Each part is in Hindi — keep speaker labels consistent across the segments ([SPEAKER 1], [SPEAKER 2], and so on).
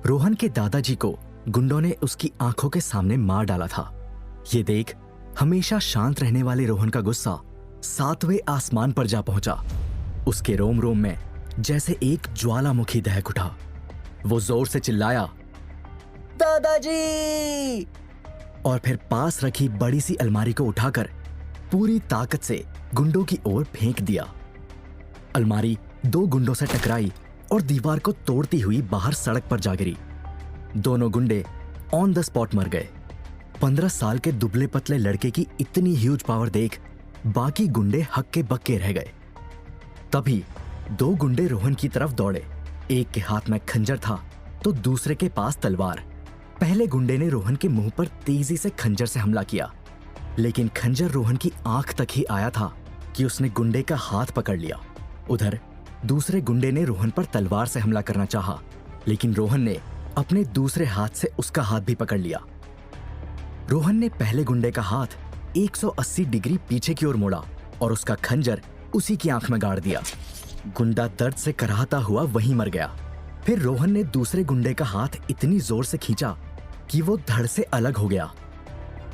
[SPEAKER 1] रोहन के दादाजी को गुंडों ने उसकी आंखों के सामने मार डाला था। ये देख हमेशा शांत रहने वाले रोहन का गुस्सा 7वें आसमान पर जा पहुंचा। उसके रोम रोम में जैसे एक ज्वालामुखी दहक उठा। वो जोर से चिल्लाया, दादाजी! और फिर पास रखी बड़ी सी अलमारी को उठाकर पूरी ताकत से गुंडों की ओर फेंक दिया। अलमारी 2 गुंडों से टकराई और दीवार को तोड़ती हुई बाहर सड़क पर जा गिरी। दोनों गुंडे ऑन द स्पॉट मर गए। 15 साल के दुबले पतले लड़के की इतनी ह्यूज पावर देख बाकी गुंडे हक्के बक्के रह गए। तभी 2 गुंडे रोहन की तरफ दौड़े। एक के हाथ में खंजर था तो दूसरे के पास तलवार। पहले गुंडे ने रोहन के मुंह पर तेजी से खंजर से हमला किया, लेकिन खंजर रोहन की आंख तक ही आया था कि उसने गुंडे का हाथ पकड़ लिया। उधर दूसरे गुंडे ने रोहन पर तलवार से हमला करना चाहा, लेकिन रोहन ने अपने दूसरे हाथ से उसका हाथ भी पकड़ लिया। रोहन ने पहले गुंडे का हाथ 180 डिग्री पीछे की ओर मोड़ा और उसका खंजर उसी की आंख में गाड़ दिया। गुंडा दर्द से कराहता हुआ वहीं मर गया। फिर रोहन ने दूसरे गुंडे का हाथ इतनी जोर से खींचा कि वो धड़ से अलग हो गया।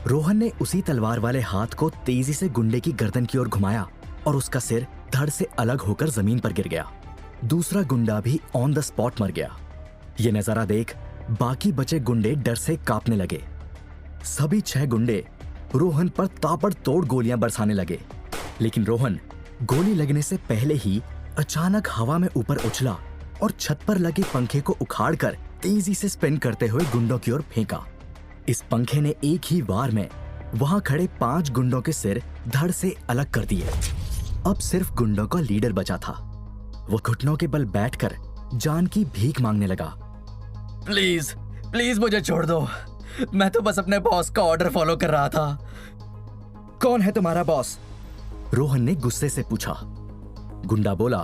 [SPEAKER 1] रोहन ने उसी तलवार वाले हाथ को तेजी से गुंडे की गर्दन की ओर घुमाया और उसका सिर धड़ से अलग होकर जमीन पर गिर गया। दूसरा गुंडा भी ऑन द स्पॉट मर गया। ये नजारा देख बाकी बचे गुंडे डर से कांपने लगे। सभी 6 गुंडे रोहन पर ताबड़तोड़ गोलियां बरसाने लगे, लेकिन रोहन गोली लगने से पहले ही अचानक हवा में ऊपर उछला और छत पर लगे पंखे को उखाड़कर तेजी से स्पिन करते हुए गुंडों की ओर फेंका। इस पंखे ने एक ही वार में वहां खड़े 5 गुंडों के सिर धड़ से अलग कर दिए। अब सिर्फ गुंडों का लीडर बचा था। वो घुटनों के बल बैठकर जान की भीख मांगने लगा।
[SPEAKER 2] प्लीज प्लीज मुझे छोड़ दो, मैं तो बस अपने बॉस का ऑर्डर फॉलो कर रहा था।
[SPEAKER 1] कौन है तुम्हारा बॉस? रोहन ने गुस्से से पूछा। गुंडा बोला,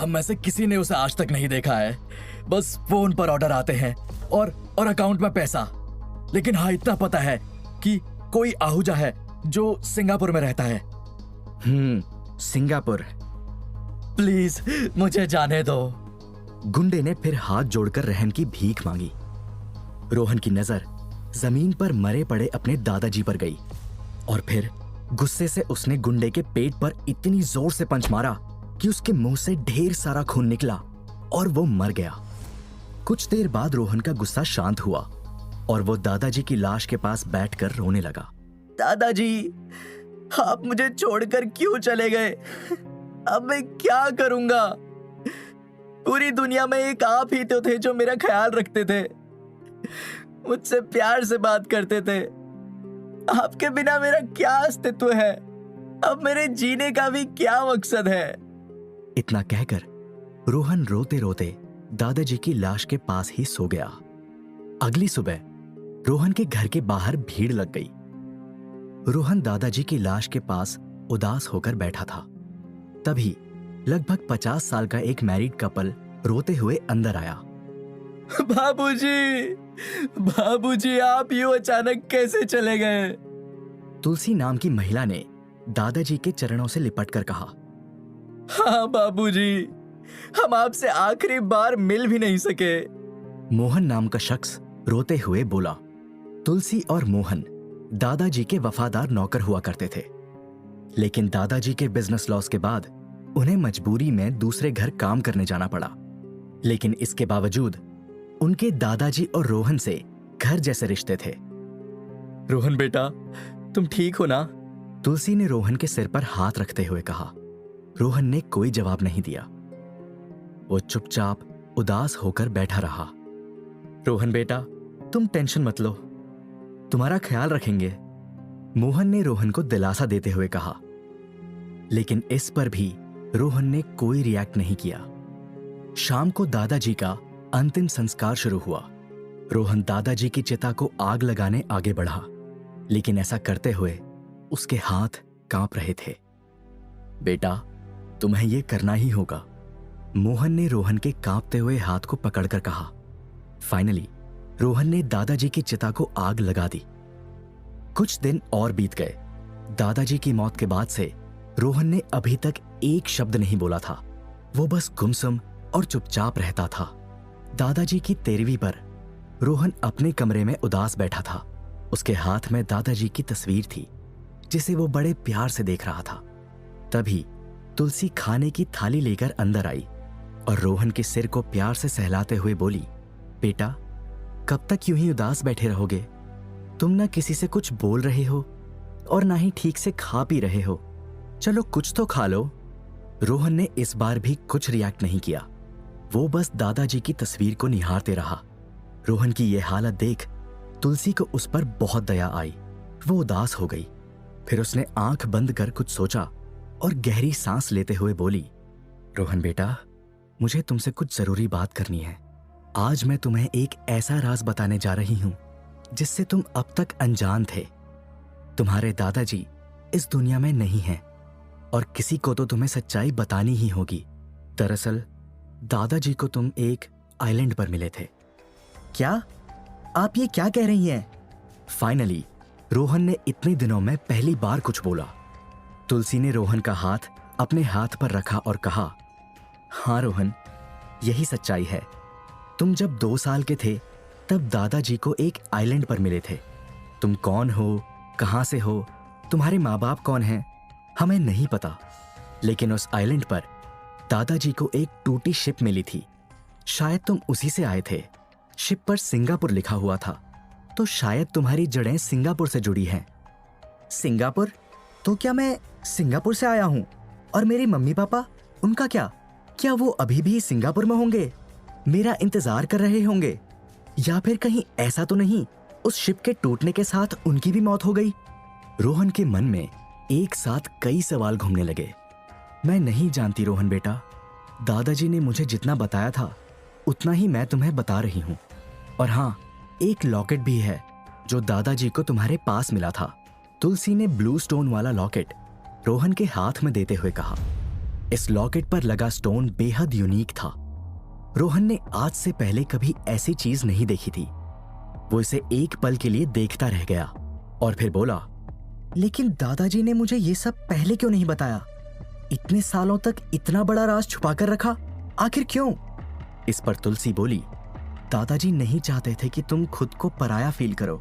[SPEAKER 2] हम में से किसी ने उसे आज तक नहीं देखा है। बस फोन पर ऑर्डर आते हैं और अकाउंट में पैसा। लेकिन हाँ, इतना पता है कि कोई आहूजा है जो सिंगापुर में रहता है।
[SPEAKER 1] सिंगापुर।
[SPEAKER 2] प्लीज मुझे जाने दो।
[SPEAKER 1] गुंडे ने फिर हाथ जोड़कर रहम की भीख मांगी। रोहन की नजर जमीन पर मरे पड़े अपने दादाजी पर गई और फिर गुस्से से उसने गुंडे के पेट पर इतनी जोर से पंच मारा कि उसके मुंह से ढेर सारा खून निकला और वो मर गया। कुछ देर बाद रोहन का गुस्सा शांत हुआ और वो दादाजी की लाश के पास बैठकर रोने लगा।
[SPEAKER 2] दादाजी, आप मुझे छोड़कर क्यों चले गए? अब मैं क्या करूंगा? पूरी दुनिया में एक आप ही तो थे जो मेरा ख्याल रखते थे, मुझसे प्यार से बात करते थे। आपके बिना मेरा क्या अस्तित्व है? अब मेरे जीने का भी क्या मकसद है?
[SPEAKER 1] इतना कहकर रोहन रोते रोते दादाजी की लाश के पास ही सो गया। अगली सुबह रोहन के घर के बाहर भीड़ लग गई। रोहन दादाजी की लाश के पास उदास होकर बैठा था। तभी लगभग 50 साल का एक मैरिड कपल रोते हुए अंदर आया।
[SPEAKER 2] बाबूजी, बाबूजी, आप यूं अचानक कैसे चले गए?
[SPEAKER 1] तुलसी नाम की महिला ने दादाजी के चरणों से लिपटकर कहा,
[SPEAKER 2] हाँ बाबूजी, हम आपसे आखिरी बार मिल भी नहीं सके।
[SPEAKER 1] मोहन नाम का शख्स रोते हुए बोला। तुलसी और मोहन दादाजी के वफादार नौकर हुआ करते थे, लेकिन दादाजी के बिजनेस लॉस के बाद उन्हें मजबूरी में दूसरे घर काम करने जाना पड़ा। लेकिन इसके बावजूद उनके दादाजी और रोहन से घर जैसे रिश्ते थे।
[SPEAKER 2] रोहन बेटा, तुम ठीक हो ना?
[SPEAKER 1] तुलसी ने रोहन के सिर पर हाथ रखते हुए कहा। रोहन ने कोई जवाब नहीं दिया। वो चुपचाप उदास होकर बैठा रहा।
[SPEAKER 2] रोहन बेटा, तुम टेंशन मत लो, तुम्हारा ख्याल रखेंगे,
[SPEAKER 1] मोहन ने रोहन को दिलासा देते हुए कहा। लेकिन इस पर भी रोहन ने कोई रिएक्ट नहीं किया। शाम को दादाजी का अंतिम संस्कार शुरू हुआ। रोहन दादाजी की चिता को आग लगाने आगे बढ़ा, लेकिन ऐसा करते हुए उसके हाथ कांप रहे थे।
[SPEAKER 2] बेटा, तुम्हें यह करना ही होगा,
[SPEAKER 1] मोहन ने रोहन के कांपते हुए हाथ को पकड़कर कहा। फाइनली रोहन ने दादाजी की चिता को आग लगा दी। कुछ दिन और बीत गए। दादाजी की मौत के बाद से रोहन ने अभी तक एक शब्द नहीं बोला था। वो बस गुमसुम और चुपचाप रहता था। दादाजी की 13वीं पर रोहन अपने कमरे में उदास बैठा था। उसके हाथ में दादाजी की तस्वीर थी जिसे वो बड़े प्यार से देख रहा था। तभी तुलसी खाने की थाली लेकर अंदर आई और रोहन के सिर को प्यार से सहलाते हुए बोली, बेटा, कब तक यूं ही उदास बैठे रहोगे? तुम ना किसी से कुछ बोल रहे हो और ना ही ठीक से खा पी रहे हो। चलो कुछ तो खा लो। रोहन ने इस बार भी कुछ रिएक्ट नहीं किया। वो बस दादाजी की तस्वीर को निहारते रहा। रोहन की यह हालत देख तुलसी को उस पर बहुत दया आई। वो उदास हो गई। फिर उसने आंख बंद कर कुछ सोचा और गहरी सांस लेते हुए बोली, रोहन बेटा, मुझे तुमसे कुछ जरूरी बात करनी है। आज मैं तुम्हें एक ऐसा राज बताने जा रही हूं जिससे तुम अब तक अनजान थे। तुम्हारे दादाजी इस दुनिया में नहीं हैं और किसी को तो तुम्हें सच्चाई बतानी ही होगी। दरअसल दादाजी को तुम एक आइलैंड पर मिले थे। क्या? आप ये क्या कह रही हैं? फाइनली रोहन ने इतने दिनों में पहली बार कुछ बोला। तुलसी ने रोहन का हाथ अपने हाथ पर रखा और कहा, हाँ रोहन, यही सच्चाई है। तुम जब 2 साल के थे तब दादाजी को एक आइलैंड पर मिले थे। तुम कौन हो, कहां से हो, तुम्हारे माँ बाप कौन हैं, हमें नहीं पता। लेकिन उस आइलैंड पर दादाजी को एक टूटी शिप मिली थी। शायद तुम उसी से आए थे। शिप पर सिंगापुर लिखा हुआ था, तो शायद तुम्हारी जड़ें सिंगापुर से जुड़ी हैं। सिंगापुर? तो क्या मैं सिंगापुर से आया हूं? और मेरे मम्मी पापा, उनका क्या? क्या वो अभी भी सिंगापुर में होंगे, मेरा इंतजार कर रहे होंगे? या फिर कहीं ऐसा तो नहीं उस शिप के टूटने के साथ उनकी भी मौत हो गई? रोहन के मन में एक साथ कई सवाल घूमने लगे। मैं नहीं जानती रोहन बेटा। दादाजी ने मुझे जितना बताया था उतना ही मैं तुम्हें बता रही हूँ। और हाँ, एक लॉकेट भी है जो दादाजी को तुम्हारे पास मिला था। तुलसी ने ब्लू स्टोन वाला लॉकेट रोहन के हाथ में देते हुए कहा। इस लॉकेट पर लगा स्टोन बेहद यूनिक था। रोहन ने आज से पहले कभी ऐसी चीज नहीं देखी थी। वो इसे एक पल के लिए देखता रह गया और फिर बोला, लेकिन दादाजी ने मुझे ये सब पहले क्यों नहीं बताया? इतने सालों तक इतना बड़ा राज छुपा कर रखा, आखिर क्यों? इस पर तुलसी बोली, दादाजी नहीं चाहते थे कि तुम खुद को पराया फील करो।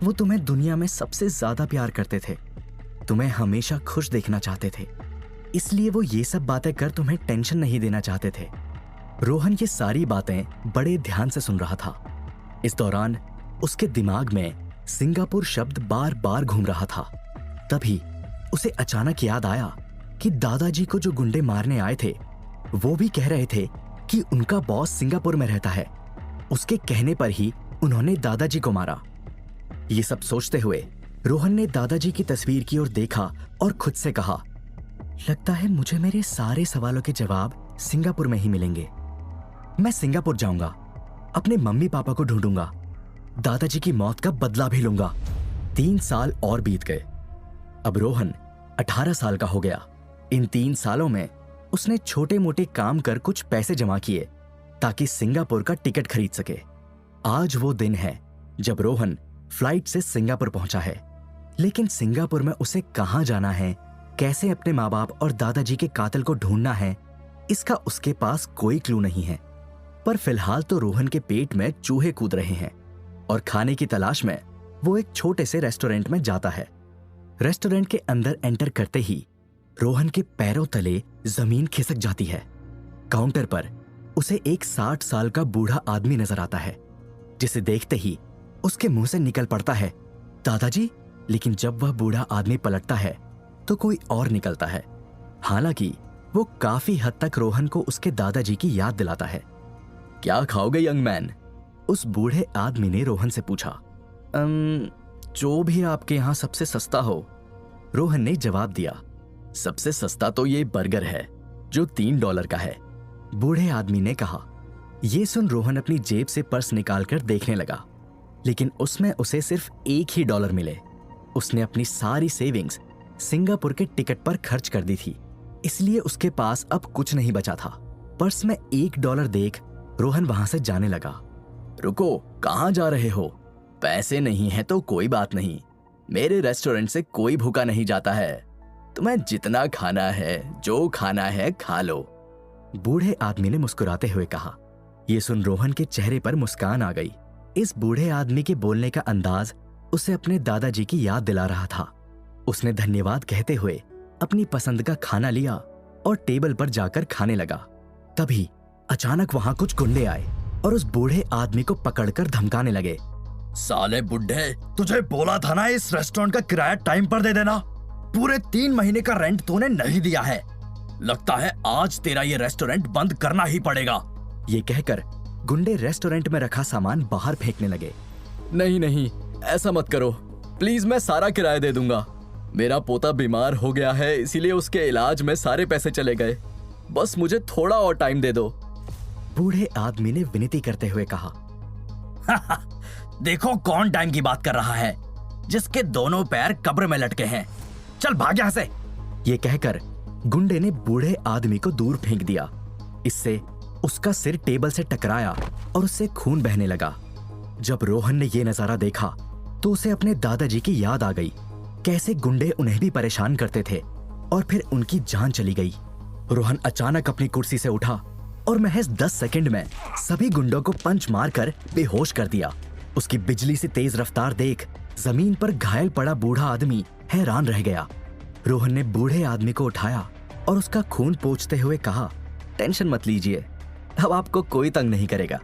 [SPEAKER 1] वो तुम्हें दुनिया में सबसे ज्यादा प्यार करते थे, तुम्हें हमेशा खुश देखना चाहते थे, इसलिए वो ये सब बातें कर तुम्हें टेंशन नहीं देना चाहते थे। रोहन ये सारी बातें बड़े ध्यान से सुन रहा था। इस दौरान उसके दिमाग में सिंगापुर शब्द बार बार घूम रहा था। तभी उसे अचानक याद आया कि दादाजी को जो गुंडे मारने आए थे वो भी कह रहे थे कि उनका बॉस सिंगापुर में रहता है। उसके कहने पर ही उन्होंने दादाजी को मारा। ये सब सोचते हुए रोहन ने दादाजी की तस्वीर की ओर देखा और खुद से कहा, लगता है मुझे मेरे सारे सवालों के जवाब सिंगापुर में ही मिलेंगे। मैं सिंगापुर जाऊंगा, अपने मम्मी पापा को ढूंढूंगा, दादाजी की मौत का बदला भी लूंगा। 3 साल और बीत गए। अब रोहन 18 साल का हो गया। इन 3 सालों में उसने छोटे मोटे काम कर कुछ पैसे जमा किए ताकि सिंगापुर का टिकट खरीद सके। आज वो दिन है जब रोहन फ्लाइट से सिंगापुर पहुंचा है। लेकिन सिंगापुर में उसे कहां जाना है, कैसे अपने माँ बाप और दादाजी के कातिल को ढूंढना है, इसका उसके पास कोई क्लू नहीं है। पर फिलहाल तो रोहन के पेट में चूहे कूद रहे हैं और खाने की तलाश में वो एक छोटे से रेस्टोरेंट में जाता है। रेस्टोरेंट के अंदर एंटर करते ही रोहन के पैरों तले जमीन खिसक जाती है। काउंटर पर उसे एक 60 साल का बूढ़ा आदमी नजर आता है, जिसे देखते ही उसके मुंह से निकल पड़ता है, दादाजी। लेकिन जब वह बूढ़ा आदमी पलटता है तो कोई और निकलता है। हालांकि वो काफी हद तक रोहन को उसके दादाजी की याद दिलाता है। क्या खाओगे यंग मैन? उस बूढ़े आदमी ने रोहन से पूछा। जो भी आपके यहाँ सबसे सस्ता हो, रोहन ने जवाब दिया। सबसे सस्ता तो ये बर्गर है जो $3 का है, बूढ़े आदमी ने कहा। यह सुन रोहन अपनी जेब से पर्स निकालकर देखने लगा, लेकिन उसमें उसे सिर्फ $1 ही मिले। उसने अपनी सारी सेविंग्स सिंगापुर के टिकट पर खर्च कर दी थी, इसलिए उसके पास अब कुछ नहीं बचा था। पर्स में $1 देख रोहन वहां से जाने लगा। रुको, कहां जा रहे हो? पैसे नहीं है तो कोई बात नहीं, मेरे रेस्टोरेंट से कोई भूखा नहीं जाता है। तुम्हें जितना खाना है, जो खाना है खा लो, बूढ़े आदमी ने मुस्कुराते हुए कहा। यह सुन रोहन के चेहरे पर मुस्कान आ गई। इस बूढ़े आदमी के बोलने का अंदाज उसे अपने दादाजी की याद दिला रहा था। उसने धन्यवाद कहते हुए अपनी पसंद का खाना लिया और टेबल पर जाकर खाने लगा। तभी अचानक वहां कुछ गुंडे आए और उस बूढ़े आदमी को पकड़कर धमकाने लगे।
[SPEAKER 2] साले बुड्ढे, तुझे बोला था ना इस रेस्टोरेंट का किराया टाइम पर दे देना। पूरे 3 महीने का रेंट तूने नहीं दिया है। लगता है आज तेरा ये रेस्टोरेंट बंद करना ही पड़ेगा।
[SPEAKER 1] ये कहकर गुंडे रेस्टोरेंट में रखा सामान बाहर फेंकने लगे।
[SPEAKER 2] नहीं नहीं, ऐसा मत करो प्लीज, मैं सारा किराया दे दूंगा। मेरा पोता बीमार हो गया है, इसीलिए उसके इलाज में सारे पैसे चले गए। बस मुझे थोड़ा और टाइम दे दो।
[SPEAKER 1] बूढ़े आदमी ने विनती करते हुए कहा।
[SPEAKER 2] देखो कौन टाइम की बात कर रहा है, जिसके दोनों पैर कब्र में लटके हैं। चल भाग यहां से।
[SPEAKER 1] ये कहकर गुंडे ने बूढ़े आदमी को दूर फेंक दिया। इससे उसका सिर टेबल से टकराया और उससे खून बहने लगा। जब रोहन ने यह नजारा देखा तो उसे अपने दादाजी की याद आ गई। कैसे गुंडे उन्हें भी परेशान करते थे और फिर उनकी जान चली गई। रोहन अचानक अपनी कुर्सी से उठा और महज 10 सेकंड में सभी गुंडों को पंच मारकर बेहोश कर दिया। उसकी बिजली से तेज रफ्तार देख जमीन पर घायल पड़ा बूढ़ा आदमी हैरान रह गया। रोहन ने बूढ़े आदमी को उठाया और उसका खून पोंछते हुए कहा, टेंशन मत लीजिए, अब आपको कोई तंग नहीं करेगा।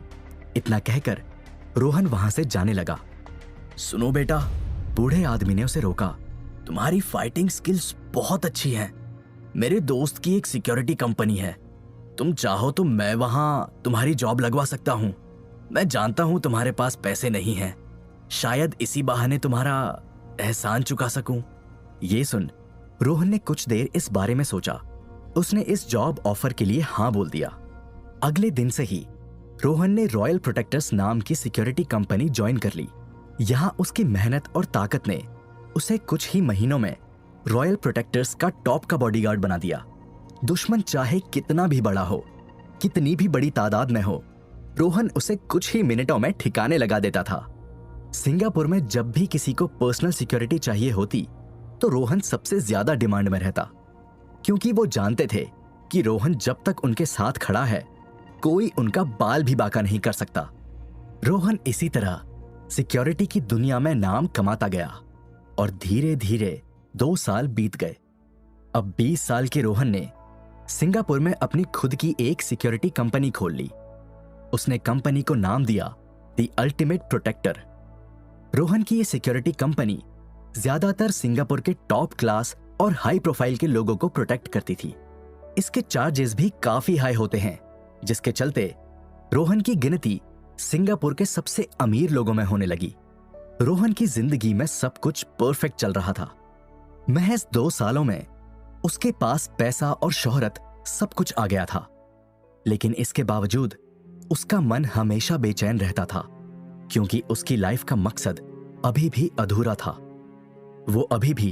[SPEAKER 1] इतना कहकर रोहन वहां से जाने लगा।
[SPEAKER 2] सुनो बेटा,
[SPEAKER 1] बूढ़े आदमी ने उसे रोका।
[SPEAKER 2] तुम्हारी फाइटिंग स्किल्स बहुत अच्छी हैं। मेरे दोस्त की एक सिक्योरिटी कंपनी है, तुम चाहो तो मैं वहां तुम्हारी जॉब लगवा सकता हूं। मैं जानता हूं तुम्हारे पास पैसे नहीं हैं, शायद इसी बहाने तुम्हारा एहसान चुका सकूं।
[SPEAKER 1] ये सुन रोहन ने कुछ देर इस बारे में सोचा। उसने इस जॉब ऑफर के लिए हाँ बोल दिया। अगले दिन से ही रोहन ने रॉयल प्रोटेक्टर्स नाम की सिक्योरिटी कंपनी ज्वाइन कर ली। यहां उसकी मेहनत और ताकत ने उसे कुछ ही महीनों में रॉयल प्रोटेक्टर्स का टॉप का बॉडीगार्ड बना दिया। दुश्मन चाहे कितना भी बड़ा हो, कितनी भी बड़ी तादाद में हो, रोहन उसे कुछ ही मिनटों में ठिकाने लगा देता था। सिंगापुर में जब भी किसी को पर्सनल सिक्योरिटी चाहिए होती तो रोहन सबसे ज्यादा डिमांड में रहता, क्योंकि वो जानते थे कि रोहन जब तक उनके साथ खड़ा है कोई उनका बाल भी बांका नहीं कर सकता। रोहन इसी तरह सिक्योरिटी की दुनिया में नाम कमाता गया और धीरे धीरे 2 साल बीत गए। अब 20 साल के रोहन ने सिंगापुर में अपनी खुद की एक सिक्योरिटी कंपनी खोल ली। उसने कंपनी को नाम दिया द अल्टीमेट प्रोटेक्टर। रोहन की ये सिक्योरिटी कंपनी ज्यादातर सिंगापुर के टॉप क्लास और हाई प्रोफाइल के लोगों को प्रोटेक्ट करती थी। इसके चार्जेस भी काफी हाई होते हैं, जिसके चलते रोहन की गिनती सिंगापुर के सबसे अमीर लोगों में होने लगी। रोहन की जिंदगी में सब कुछ परफेक्ट चल रहा था। महज 2 सालों में उसके पास पैसा और शोहरत सब कुछ आ गया था, लेकिन इसके बावजूद उसका मन हमेशा बेचैन रहता था, क्योंकि उसकी लाइफ का मकसद अभी भी अधूरा था। वो अभी भी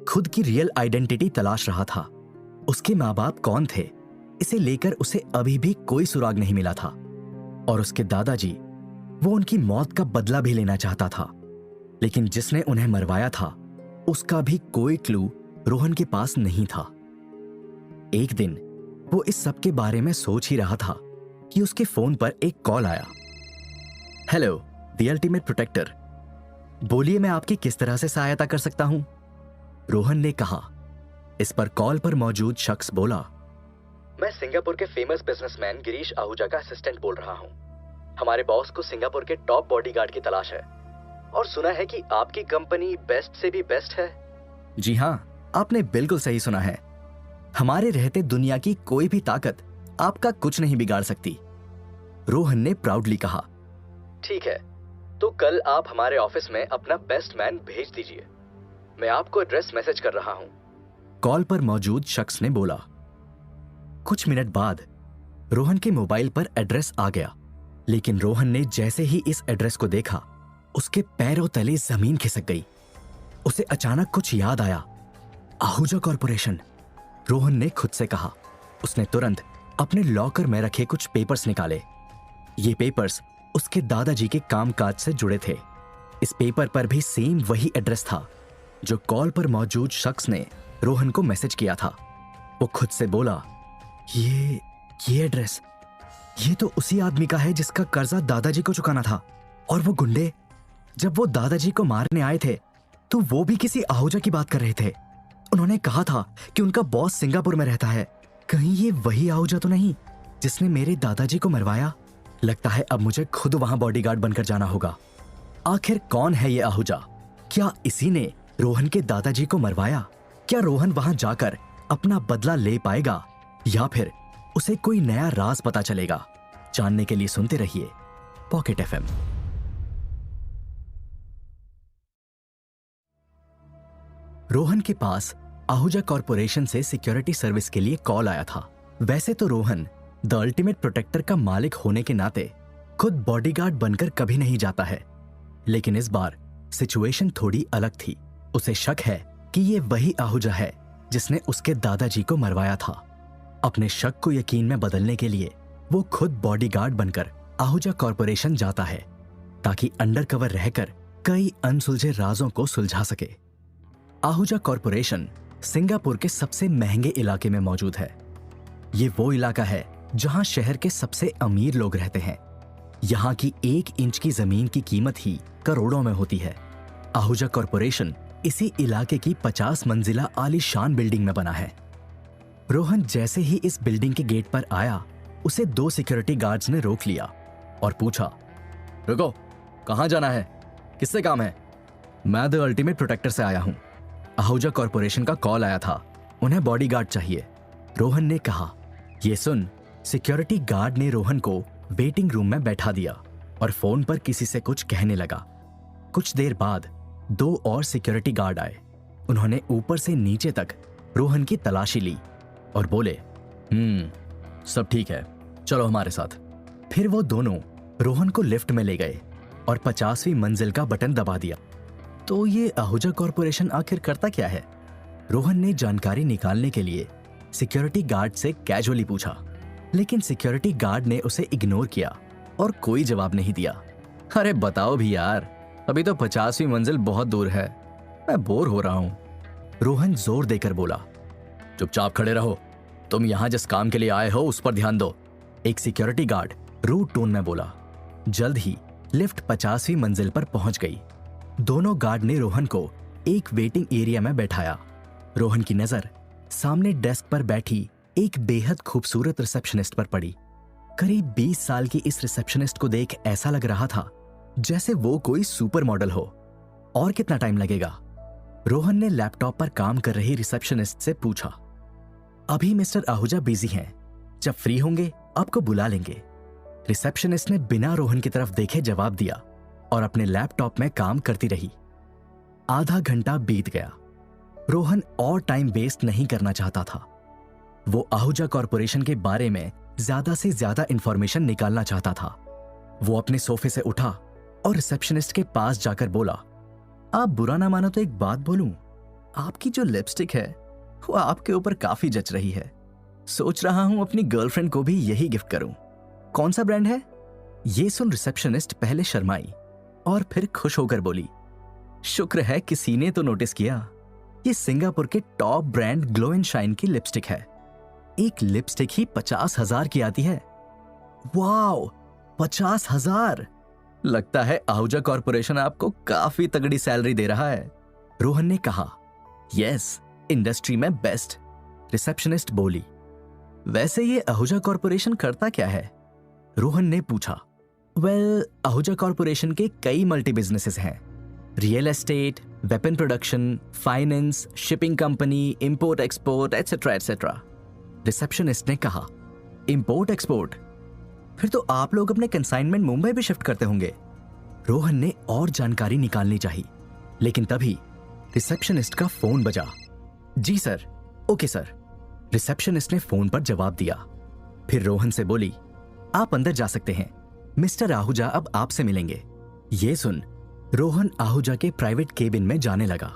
[SPEAKER 1] खुद की रियल आइडेंटिटी तलाश रहा था। उसके माँ बाप कौन थे, इसे लेकर उसे अभी भी कोई सुराग नहीं मिला था। और उसके दादाजी, वो उनकी मौत का बदला भी लेना चाहता था, लेकिन जिसने उन्हें मरवाया था उसका भी कोई क्लू रोहन के पास नहीं था। एक दिन वो इस सब के बारे में सोच ही रहा था कि उसके फोन पर एक कॉल आया। हेलो, द अल्टीमेट प्रोटेक्टर, बोलिए मैं आपकी किस तरह से सहायता कर सकता हूं? रोहन ने कहा। इस पर कॉल पर मौजूद शख्स बोला, मैं सिंगापुर के फेमस बिजनेसमैन गिरीश आहूजा का असिस्टेंट बोल रहा हूं। हमारे बॉस को सिंगापुर के टॉप बॉडीगार्ड की तलाश है और सुना है कि आपकी कंपनी बेस्ट से भी बेस्ट है। जी हां, आपने बिल्कुल सही सुना है। हमारे रहते दुनिया की कोई भी ताकत आपका कुछ नहीं बिगाड़ सकती, रोहन ने प्राउडली कहा। ठीक है, तो कल आप हमारे ऑफिस में अपना बेस्ट मैन भेज दीजिए। मैं आपको एड्रेस मैसेज कर रहा हूं, कॉल पर मौजूद शख्स ने बोला। कुछ मिनट बाद रोहन के मोबाइल पर एड्रेस आ गया, लेकिन रोहन ने जैसे ही इस एड्रेस को देखा उसके पैरों तले जमीन खिसक गई। उसे अचानक कुछ याद आया। आहूजा कॉरपोरेशन, रोहन ने खुद से कहा। उसने तुरंत अपने लॉकर में रखे कुछ पेपर्स निकाले। ये पेपर्स उसके दादाजी के कामकाज से जुड़े थे। इस पेपर पर भी सेम वही एड्रेस था जो कॉल पर मौजूद शख्स ने रोहन को मैसेज किया था। वो खुद से बोला, ये एड्रेस, ये तो उसी आदमी का है जिसका कर्जा दादाजी को चुकाना था। और वो गुंडे जब वो दादाजी को मारने आए थे तो वो भी किसी आहूजा की बात कर रहे थे। उन्होंने कहा था कि उनका बॉस सिंगापुर में रहता है। कहीं ये वही आहूजा तो नहीं जिसने मेरे दादाजी को मरवाया? लगता है अब मुझे खुद वहां बॉडीगार्ड बनकर जाना होगा। आखिर कौन है ये आहूजा? क्या इसी ने रोहन के दादाजी को मरवाया? क्या रोहन वहां जाकर अपना बदला ले पाएगा या फिर उसे कोई नया राज पता चलेगा? जानने के लिए सुनते रहिए पॉकेट एफएम। रोहन के पास आहूजा कॉरपोरेशन से सिक्योरिटी सर्विस के लिए कॉल आया था। वैसे तो रोहन द अल्टीमेट प्रोटेक्टर का मालिक होने के नाते खुद बॉडीगार्ड बनकर कभी नहीं जाता है, लेकिन इस बार सिचुएशन थोड़ी अलग थी। उसे शक है कि ये वही आहूजा है जिसने उसके दादाजी को मरवाया था। अपने शक को यकीन में बदलने के लिए वो खुद बॉडीगार्ड बनकर आहूजा कॉरपोरेशन जाता है ताकि अंडरकवर रहकर कई अनसुलझे राजों को सुलझा सके। आहूजा कॉरपोरेशन सिंगापुर के सबसे महंगे इलाके में मौजूद है। ये वो इलाका है जहां शहर के सबसे अमीर लोग रहते हैं। यहाँ की 1 इंच की जमीन की कीमत ही करोड़ों में होती है। आहूजा कॉरपोरेशन इसी इलाके की 50 मंजिला आलीशान बिल्डिंग में बना है। रोहन जैसे ही इस बिल्डिंग के गेट पर आया, उसे 2 सिक्योरिटी गार्ड्स ने रोक लिया और पूछा, रुको, कहां जाना है? किससे काम है? मैं द अल्टीमेट प्रोटेक्टर से आया हूं। आहूजा कॉरपोरेशन का कॉल आया था, उन्हें बॉडीगार्ड चाहिए। रोहन ने कहा। ये सुन सिक्योरिटी गार्ड ने रोहन को वेटिंग रूम में बैठा दिया और फोन पर किसी से कुछ कहने लगा। कुछ देर बाद 2 और सिक्योरिटी गार्ड आए। उन्होंने ऊपर से नीचे तक रोहन की तलाशी ली और बोले, सब ठीक है, चलो हमारे साथ। फिर वो दोनों रोहन को लिफ्ट में ले गए और 50वीं मंजिल का बटन दबा दिया। तो ये आहूजा कॉरपोरेशन आखिर करता क्या है? रोहन ने जानकारी निकालने के लिए सिक्योरिटी गार्ड से कैजुअली पूछा, लेकिन सिक्योरिटी गार्ड ने उसे इग्नोर किया और कोई जवाब नहीं दिया। अरे बताओ भी यार, अभी तो 50वीं मंजिल बहुत दूर है, मैं बोर हो रहा हूं। रोहन जोर देकर बोला, चुपचाप खड़े रहो, तुम यहां जिस काम के लिए आए हो उस पर ध्यान दो। एक सिक्योरिटी गार्ड रूड टोन में बोला। जल्द ही लिफ्ट 50वीं मंजिल पर पहुंच गई। दोनों गार्ड ने रोहन को एक वेटिंग एरिया में बैठाया। रोहन की नजर सामने डेस्क पर बैठी एक बेहद खूबसूरत रिसेप्शनिस्ट पर पड़ी। करीब 20 साल की इस रिसेप्शनिस्ट को देख ऐसा लग रहा था जैसे वो कोई सुपर मॉडल हो। और कितना टाइम लगेगा? रोहन ने लैपटॉप पर काम कर रही रिसेप्शनिस्ट से पूछा। अभी मिस्टर आहूजा बिजी हैं, जब फ्री होंगे आपको बुला लेंगे। रिसेप्शनिस्ट ने बिना रोहन की तरफ देखे जवाब दिया और अपने लैपटॉप में काम करती रही। आधा घंटा बीत गया। रोहन और टाइम वेस्ट नहीं करना चाहता था। वो आहूजा कॉरपोरेशन के बारे में ज्यादा से ज्यादा इंफॉर्मेशन निकालना चाहता था। वो अपने सोफे से उठा और रिसेप्शनिस्ट के पास जाकर बोला, आप बुरा ना मानो तो एक बात बोलूं, आपकी जो लिपस्टिक है वो आपके ऊपर काफी जच रही है। सोच रहा हूं अपनी गर्लफ्रेंड को भी यही गिफ्ट करूं। कौन सा ब्रांड है? ये सुन रिसेप्शनिस्ट पहले शर्माई और फिर खुश होकर बोली, शुक्र है किसी ने तो नोटिस किया। ये सिंगापुर के top brand glow and shine की लिपस्टिक है। एक लिपस्टिक ही 50,000 की आती है। वाओ, 50,000! लगता है आहूजा कॉरपोरेशन आपको काफी तगड़ी सैलरी दे रहा है। रोहन ने कहा, यस, इंडस्ट्री में बेस्ट। रिसेप्शनिस्ट बोली, वैसे ये आहूजा कॉरपोरेशन करता क्या है? रोहन ने पूछा। वेल, आहूजा कॉरपोरेशन के कई मल्टी बिजनेसेस हैं। Real estate, weapon production, finance, shipping company, import export, etcetera etcetera. Receptionist ने कहा, इंपोर्ट एक्सपोर्ट? फिर तो आप लोग अपने कंसाइनमेंट मुंबई भी शिफ्ट करते होंगे। रोहन ने और जानकारी निकालनी चाहिए, लेकिन तभी रिसेप्शनिस्ट का फोन बजा। जी सर, ओके सर। रिसेप्शनिस्ट ने फोन पर जवाब दिया। फिर रोहन से बोली, आप अंदर जा सकते हैं, मिस्टर आहूजा अब आपसे मिलेंगे। ये सुन रोहन आहूजा के प्राइवेट केबिन में जाने लगा।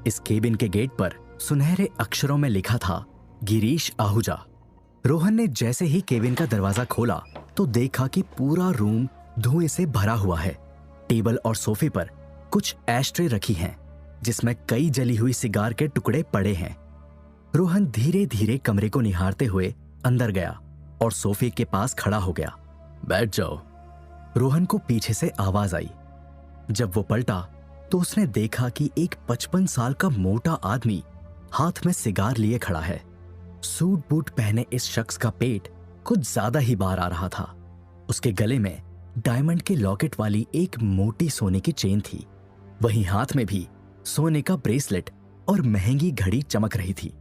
[SPEAKER 1] इस केबिन के गेट पर सुनहरे अक्षरों में लिखा था, गिरीश आहूजा। रोहन ने जैसे ही केबिन का दरवाजा खोला तो देखा कि पूरा रूम धुएं से भरा हुआ है। टेबल और सोफे पर कुछ एशट्रे रखी हैं, जिसमें कई जली हुई सिगार के टुकड़े पड़े हैं। रोहन धीरे धीरे कमरे को निहारते हुए अंदर गया और सोफे के पास खड़ा हो गया। बैठ जाओ। रोहन को पीछे से आवाज आई जब वो पलटा तो उसने देखा कि एक 55 साल का मोटा आदमी हाथ में सिगार लिए खड़ा है। सूट बूट पहने इस शख्स का पेट कुछ ज्यादा ही बाहर आ रहा था। उसके गले में डायमंड के लॉकेट वाली एक मोटी सोने की चेन थी। वहीं हाथ में भी सोने का ब्रेसलेट और महंगी घड़ी चमक रही थी।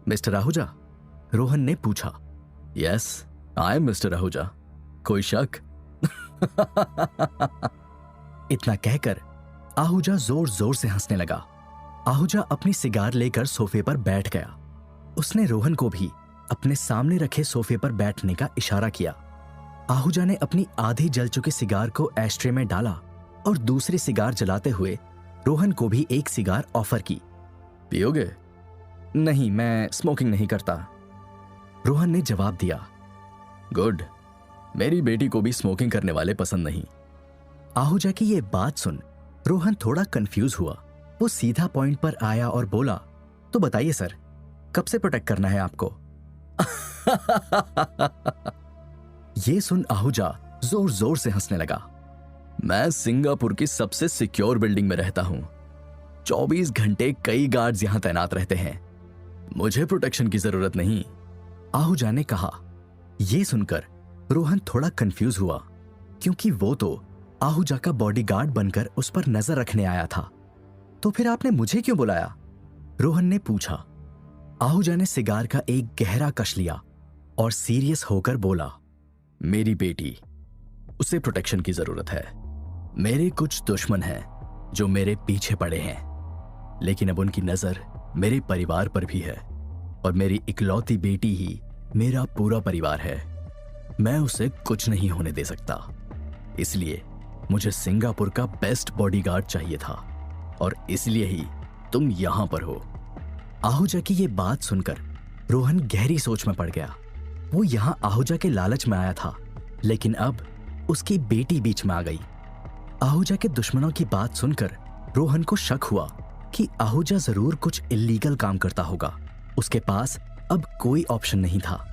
[SPEAKER 1] मिस्टर आहूजा? रोहन ने पूछा। Yes, I am mister Ahuja. कोई शक? इतना कहकर आहूजा जोर जोर से हंसने लगा। आहूजा अपनी सिगार लेकर सोफे पर बैठ गया। उसने रोहन को भी अपने सामने रखे सोफे पर बैठने का इशारा किया। आहूजा ने अपनी आधी जल चुकी सिगार को एस्ट्रे में डाला और दूसरी सिगार जलाते हुए रोहन को भी एक सिगार ऑफर की। पियोगे? नहीं, मैं स्मोकिंग नहीं करता, रोहन ने जवाब दिया। गुड, मेरी बेटी को भी स्मोकिंग करने वाले पसंद नहीं। आहूजा की ये बात सुन रोहन थोड़ा कंफ्यूज हुआ। वो सीधा पॉइंट पर आया और बोला, तो बताइए सर, कब से प्रोटेक्ट करना है आपको? ये सुन आहूजा जोर जोर से हंसने लगा। मैं सिंगापुर की सबसे सिक्योर बिल्डिंग में रहता हूं। 24 घंटे कई गार्ड्स यहां तैनात रहते हैं। मुझे प्रोटेक्शन की जरूरत नहीं, आहूजा ने कहा। यह सुनकर रोहन थोड़ा कंफ्यूज हुआ, क्योंकि वो तो आहूजा का बॉडीगार्ड बनकर उस पर नजर रखने आया था। तो फिर आपने मुझे क्यों बुलाया? रोहन ने पूछा। आहूजा ने सिगार का एक गहरा कश लिया और सीरियस होकर बोला, मेरी बेटी, उसे प्रोटेक्शन की जरूरत है। मेरे कुछ दुश्मन हैं जो मेरे पीछे पड़े हैं, लेकिन अब उनकी नजर मेरे परिवार पर भी है और मेरी इकलौती बेटी ही मेरा पूरा परिवार है। मैं उसे कुछ नहीं होने दे सकता, इसलिए मुझे सिंगापुर का बेस्ट बॉडीगार्ड चाहिए था और इसलिए ही तुम यहां पर हो। आहूजा की ये बात सुनकर रोहन गहरी सोच में पड़ गया। वो यहां आहूजा के लालच में आया था, लेकिन अब उसकी बेटी बीच में आ गई। आहूजा के दुश्मनों की बात सुनकर रोहन को शक हुआ कि आहूजा जरूर कुछ इल्लीगल काम करता होगा। उसके पास अब कोई ऑप्शन नहीं था।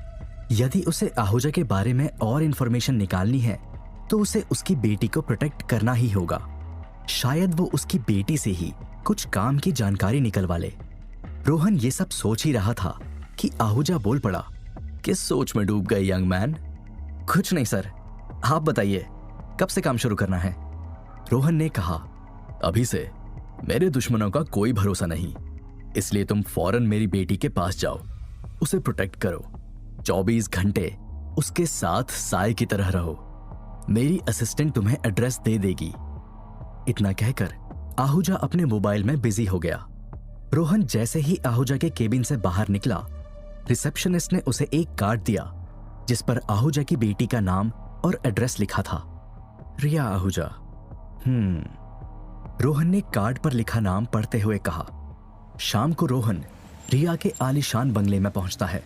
[SPEAKER 1] यदि उसे आहूजा के बारे में और इंफॉर्मेशन निकालनी है तो उसे उसकी बेटी को प्रोटेक्ट करना ही होगा। शायद वो उसकी बेटी से ही कुछ काम की जानकारी निकलवा ले। रोहन ये सब सोच ही रहा था कि आहूजा बोल पड़ा। किस सोच में डूब गए यंग मैन? कुछ नहीं सर, आप बताइए, कब से काम शुरू करना है? रोहन ने कहा, अभी से। मेरे दुश्मनों का कोई भरोसा नहीं, इसलिए तुम फौरन मेरी बेटी के पास जाओ, उसे प्रोटेक्ट करो। 24 घंटे उसके साथ साए की तरह रहो। मेरी असिस्टेंट तुम्हें एड्रेस दे देगी। इतना कहकर आहूजा अपने मोबाइल में बिजी हो गया। रोहन जैसे ही आहूजा के केबिन से बाहर निकला, रिसेप्शनिस्ट ने उसे एक कार्ड दिया जिस पर आहूजा की बेटी का नाम और एड्रेस लिखा था, रिया आहूजा। रोहन ने कार्ड पर लिखा नाम पढ़ते हुए कहा। शाम को रोहन रिया के आलीशान बंगले में पहुंचता है।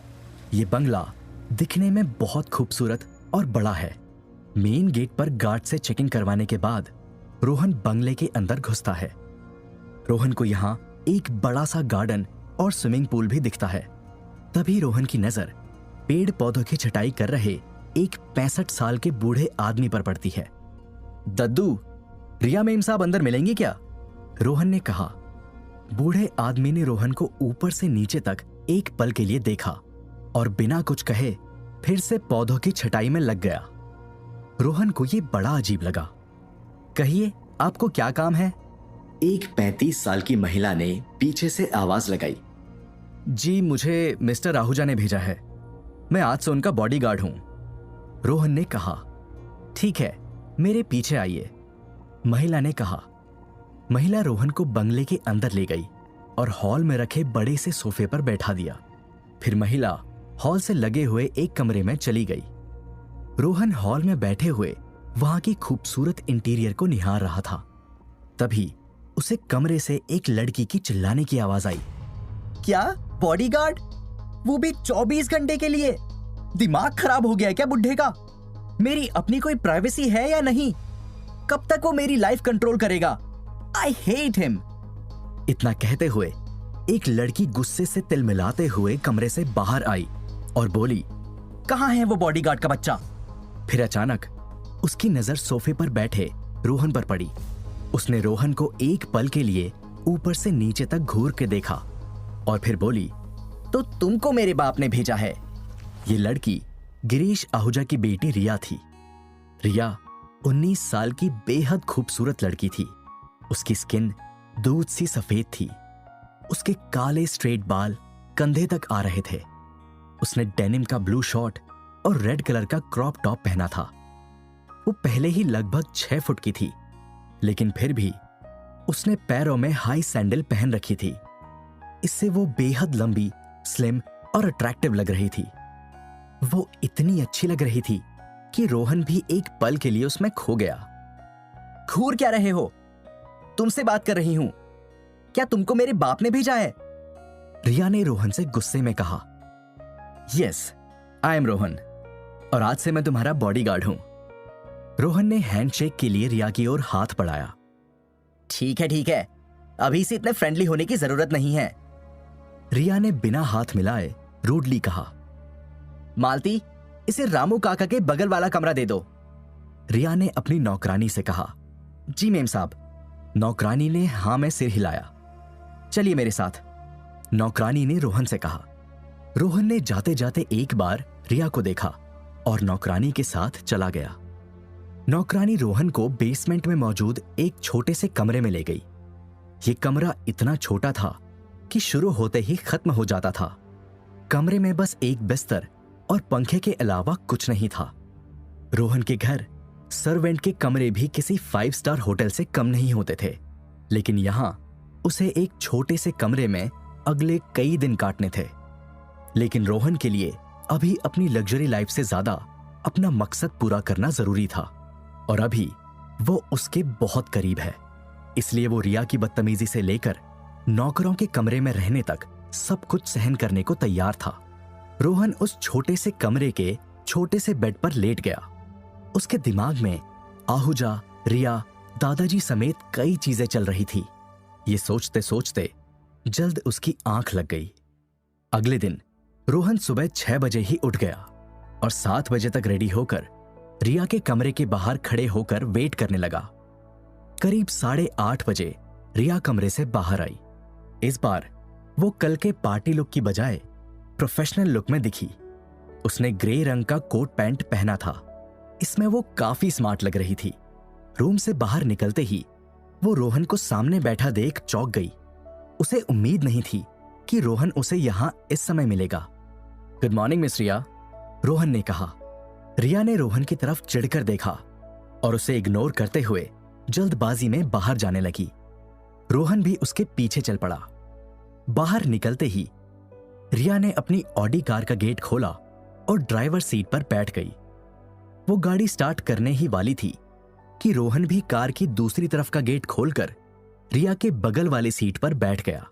[SPEAKER 1] ये बंगला दिखने में बहुत खूबसूरत और बड़ा है। मेन गेट पर गार्ड से चेकिंग करवाने के बाद रोहन बंगले के अंदर घुसता है। रोहन को यहाँ एक बड़ा सा गार्डन और स्विमिंग पूल भी दिखता है। तभी रोहन की नजर पेड़ पौधों की छटाई कर रहे एक 65 साल के बूढ़े आदमी पर पड़ती है। दद्दू, रिया मेम साहब अंदर मिलेंगी क्या? रोहन ने कहा। बूढ़े आदमी ने रोहन को ऊपर से नीचे तक एक पल के लिए देखा और बिना कुछ कहे फिर से पौधों की छटाई में लग गया। रोहन को यह बड़ा अजीब लगा। कहिए, आपको क्या काम है?
[SPEAKER 2] एक 35 साल की महिला ने पीछे से आवाज लगाई।
[SPEAKER 1] जी, मुझे मिस्टर आहूजा ने भेजा है। मैं आज से उनका बॉडीगार्ड हूं, रोहन ने कहा। ठीक है, मेरे पीछे आइए, महिला ने कहा। महिला रोहन को बंगले के अंदर ले गई और हॉल में रखे बड़े से सोफे पर बैठा दिया। फिर महिला हॉल से लगे हुए एक कमरे में चली गई। रोहन हॉल में बैठे हुए वहां की खूबसूरत इंटीरियर को निहार रहा था। तभी उसे कमरे से एक लड़की की चिल्लाने की आवाज आई।
[SPEAKER 2] क्या बॉडीगार्ड? वो भी 24 घंटे के लिए? दिमाग खराब हो गया क्या बुढ़े का? मेरी अपनी कोई प्राइवेसी है या नहीं? कब तक वो मेरी लाइफ कंट्रोल करेगा? I hate him.
[SPEAKER 1] इतना कहते हुए एक लड़की गुस्से से तिलमिलाते हुए कमरे से बाहर आई और बोली,
[SPEAKER 2] कहां है वो बॉडीगार्ड का बच्चा?
[SPEAKER 1] फिर अचानक उसकी नजर सोफे पर बैठे रोहन पर पड़ी। उसने रोहन को एक पल के लिए ऊपर से नीचे तक घूर के देखा और फिर बोली,
[SPEAKER 2] तो तुमको मेरे बाप ने भेजा है?
[SPEAKER 1] ये लड़की गिरीश आहूजा की बेटी रिया थी। रिया 19 साल की बेहद खूबसूरत लड़की थी। उसकी स्किन दूध सी सफेद थी। उसके काले स्ट्रेट बाल कंधे तक आ रहे थे। उसने डेनिम का ब्लू शॉर्ट और रेड कलर का क्रॉप टॉप पहना था। वो पहले ही लगभग 6 फुट की थी, लेकिन फिर भी उसने पैरों में हाई सैंडल पहन रखी थी। इससे वो बेहद लंबी, स्लिम और अट्रैक्टिव लग रही थी। वो इतनी अच्छी लग रही थी कि रोहन भी एक पल के लिए उसमें खो गया।
[SPEAKER 2] घूर क्या रहे हो? तुमसे बात कर रही हूं। क्या तुमको मेरे बाप ने भेजा है?
[SPEAKER 1] रिया ने रोहन से गुस्से में कहा।
[SPEAKER 2] यस, आई एम रोहन,
[SPEAKER 1] और आज से मैं तुम्हारा बॉडीगार्ड हूं। रोहन ने हैंडशेक के लिए रिया की ओर हाथ बढ़ाया।
[SPEAKER 2] ठीक है, अभी से इतने फ्रेंडली होने की जरूरत नहीं है।
[SPEAKER 1] रिया ने बिना हाथ मिलाए रूडली कहा।
[SPEAKER 2] मालती, इसे रामू काका के बगल वाला कमरा दे दो।
[SPEAKER 1] रिया ने अपनी नौकरानी से कहा।
[SPEAKER 2] जी मेम साहब।
[SPEAKER 1] नौकरानी ने हां में सिर हिलाया।
[SPEAKER 2] चलिए मेरे साथ,
[SPEAKER 1] नौकरानी ने रोहन से कहा। रोहन ने जाते जाते एक बार रिया को देखा और नौकरानी के साथ चला गया। नौकरानी रोहन को बेसमेंट में मौजूद एक छोटे से कमरे में ले गई। यह कमरा इतना छोटा था कि शुरू होते ही खत्म हो जाता था। कमरे में बस एक बिस्तर और पंखे के अलावा कुछ नहीं था। रोहन के घर सर्वेंट के कमरे भी किसी 5 स्टार होटल से कम नहीं होते थे, लेकिन यहां उसे एक छोटे से कमरे में अगले कई दिन काटने थे। लेकिन रोहन के लिए अभी अपनी लग्जरी लाइफ से ज्यादा अपना मकसद पूरा करना जरूरी था, और अभी वो उसके बहुत करीब है। इसलिए वो रिया की बदतमीजी से लेकर नौकरों के कमरे में रहने तक सब कुछ सहन करने को तैयार था। रोहन उस छोटे से कमरे के छोटे से बेड पर लेट गया। उसके दिमाग में आहूजा, रिया, दादाजी समेत कई चीजें चल रही थी। ये सोचते सोचते जल्द उसकी आंख लग गई। अगले दिन रोहन सुबह 6 बजे ही उठ गया और 7 बजे तक रेडी होकर रिया के कमरे के बाहर खड़े होकर वेट करने लगा। करीब 8:30 बजे रिया कमरे से बाहर आई। इस बार वो कल के पार्टी लुक की बजाय प्रोफेशनल लुक में दिखी। उसने ग्रे रंग का कोट पैंट पहना था। इसमें वो काफी स्मार्ट लग रही थी। रूम से बाहर निकलते ही वो रोहन को सामने बैठा देख चौंक गई। उसे उम्मीद नहीं थी कि रोहन उसे यहां इस समय मिलेगा। गुड मॉर्निंग मिस रिया, रोहन ने कहा। रिया ने रोहन की तरफ चिढ़कर देखा और उसे इग्नोर करते हुए जल्दबाजी में बाहर जाने लगी। रोहन भी उसके पीछे चल पड़ा। बाहर निकलते ही रिया ने अपनी ऑडी कार का गेट खोला और ड्राइवर सीट पर बैठ गई। वो गाड़ी स्टार्ट करने ही वाली थी कि रोहन भी कार की दूसरी तरफ का गेट खोलकर रिया के बगल वाली सीट पर बैठ गया।